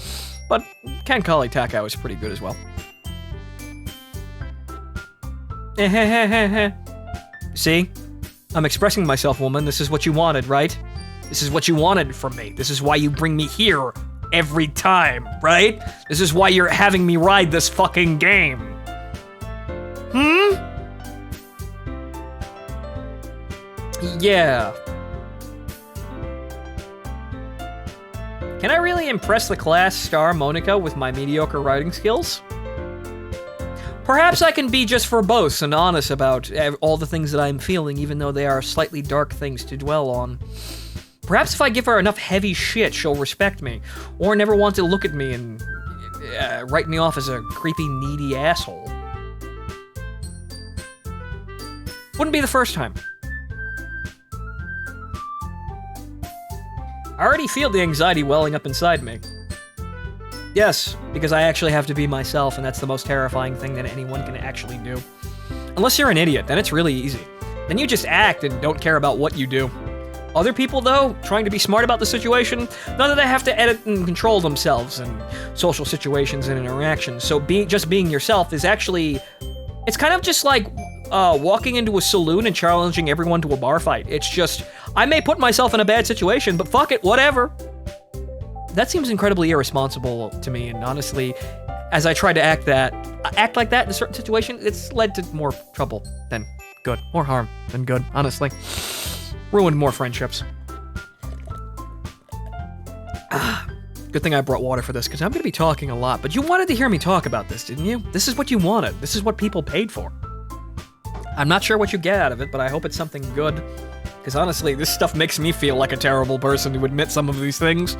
But Kankali Takao is pretty good as well. See? I'm expressing myself, woman. This is what you wanted, right? This is what you wanted from me. This is why you bring me here every time, right? This is why you're having me ride this fucking game. Yeah. Can I really impress the class star Monica with my mediocre writing skills? Perhaps I can be just verbose and honest about all the things that I'm feeling, even though they are slightly dark things to dwell on. Perhaps if I give her enough heavy shit, she'll respect me, or never want to look at me and write me off as a creepy, needy asshole. Wouldn't be the first time. I already feel the anxiety welling up inside me. Yes, because I actually have to be myself, and that's the most terrifying thing that anyone can actually do. Unless you're an idiot, then it's really easy. Then you just act and don't care about what you do. Other people, though, trying to be smart about the situation, none of them have to edit and control themselves in social situations and interactions. So just being yourself is actually... It's kind of just like walking into a saloon and challenging everyone to a bar fight. It's just, I may put myself in a bad situation, but fuck it, whatever. That seems incredibly irresponsible to me, and honestly, as I try to act like that in a certain situation, it's led to more trouble than good. More harm than good, honestly. Ruined more friendships. Good thing I brought water for this, because I'm going to be talking a lot, but you wanted to hear me talk about this, didn't you? This is what you wanted. This is what people paid for. I'm not sure what you get out of it, but I hope it's something good. Because honestly, this stuff makes me feel like a terrible person to admit some of these things.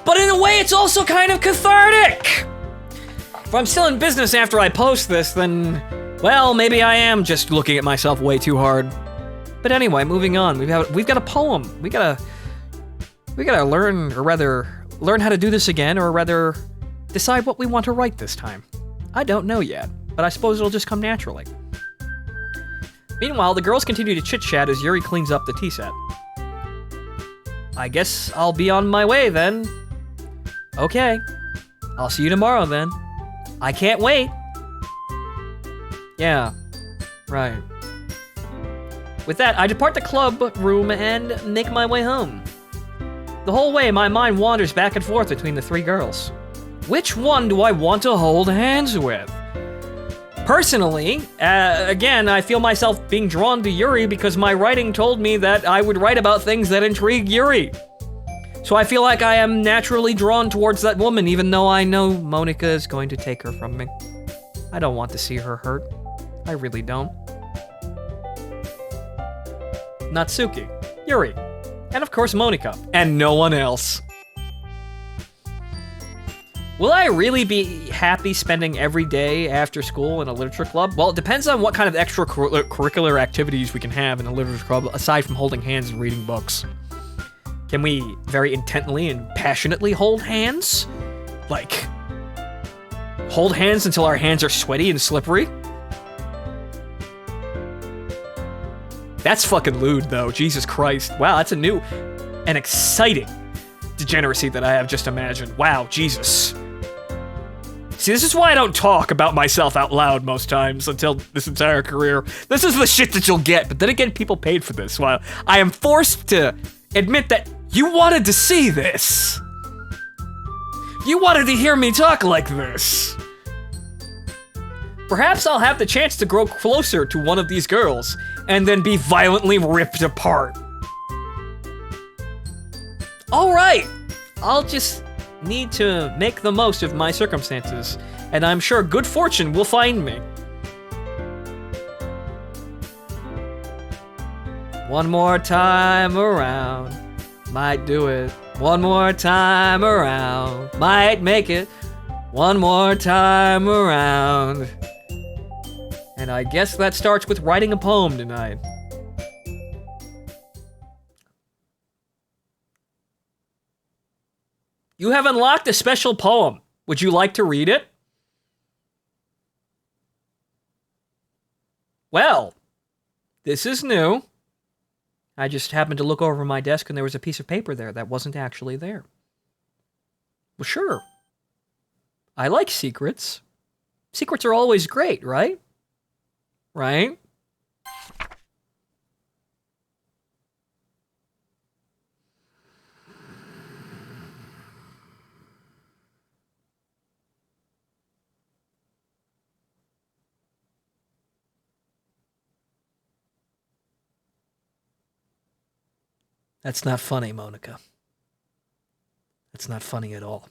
But in a way, it's also kind of cathartic! If I'm still in business after I post this, then, well, maybe I am just looking at myself way too hard. But anyway, moving on. We've got a poem. We gotta learn, or rather, learn how to do this again, or rather, decide what we want to write this time. I don't know yet, but I suppose it'll just come naturally. Meanwhile, the girls continue to chit-chat as Yuri cleans up the tea set. I guess I'll be on my way then. Okay. I'll see you tomorrow then. I can't wait. Yeah. Right. With that, I depart the club room and make my way home. The whole way, my mind wanders back and forth between the three girls. Which one do I want to hold hands with? Personally, again, I feel myself being drawn to Yuri because my writing told me that I would write about things that intrigue Yuri. So I feel like I am naturally drawn towards that woman, even though I know Monica is going to take her from me. I don't want to see her hurt. I really don't. Natsuki, Yuri, and of course Monica, and no one else. Will I really be happy spending every day after school in a literature club? Well, it depends on what kind of extracurricular activities we can have in a literature club, aside from holding hands and reading books. Can we very intently and passionately hold hands? Like, hold hands until our hands are sweaty and slippery? That's fucking lewd, though. Jesus Christ. Wow, that's a new and exciting degeneracy that I have just imagined. Wow, Jesus. See, this is why I don't talk about myself out loud most times until this entire career. This is the shit that you'll get, but then again, people paid for this. While I am forced to admit that you wanted to see this. You wanted to hear me talk like this. Perhaps I'll have the chance to grow closer to one of these girls and then be violently ripped apart. All right, I'll just need to make the most of my circumstances, and I'm sure good fortune will find me. One more time around, might do it. One more time around, might make it. One more time around. And I guess that starts with writing a poem tonight. You have unlocked a special poem. Would you like to read it? Well, this is new. I just happened to look over my desk and there was a piece of paper there that wasn't actually there. Well, sure. I like secrets. Secrets are always great, right? Right? That's not funny, Monica. That's not funny at all.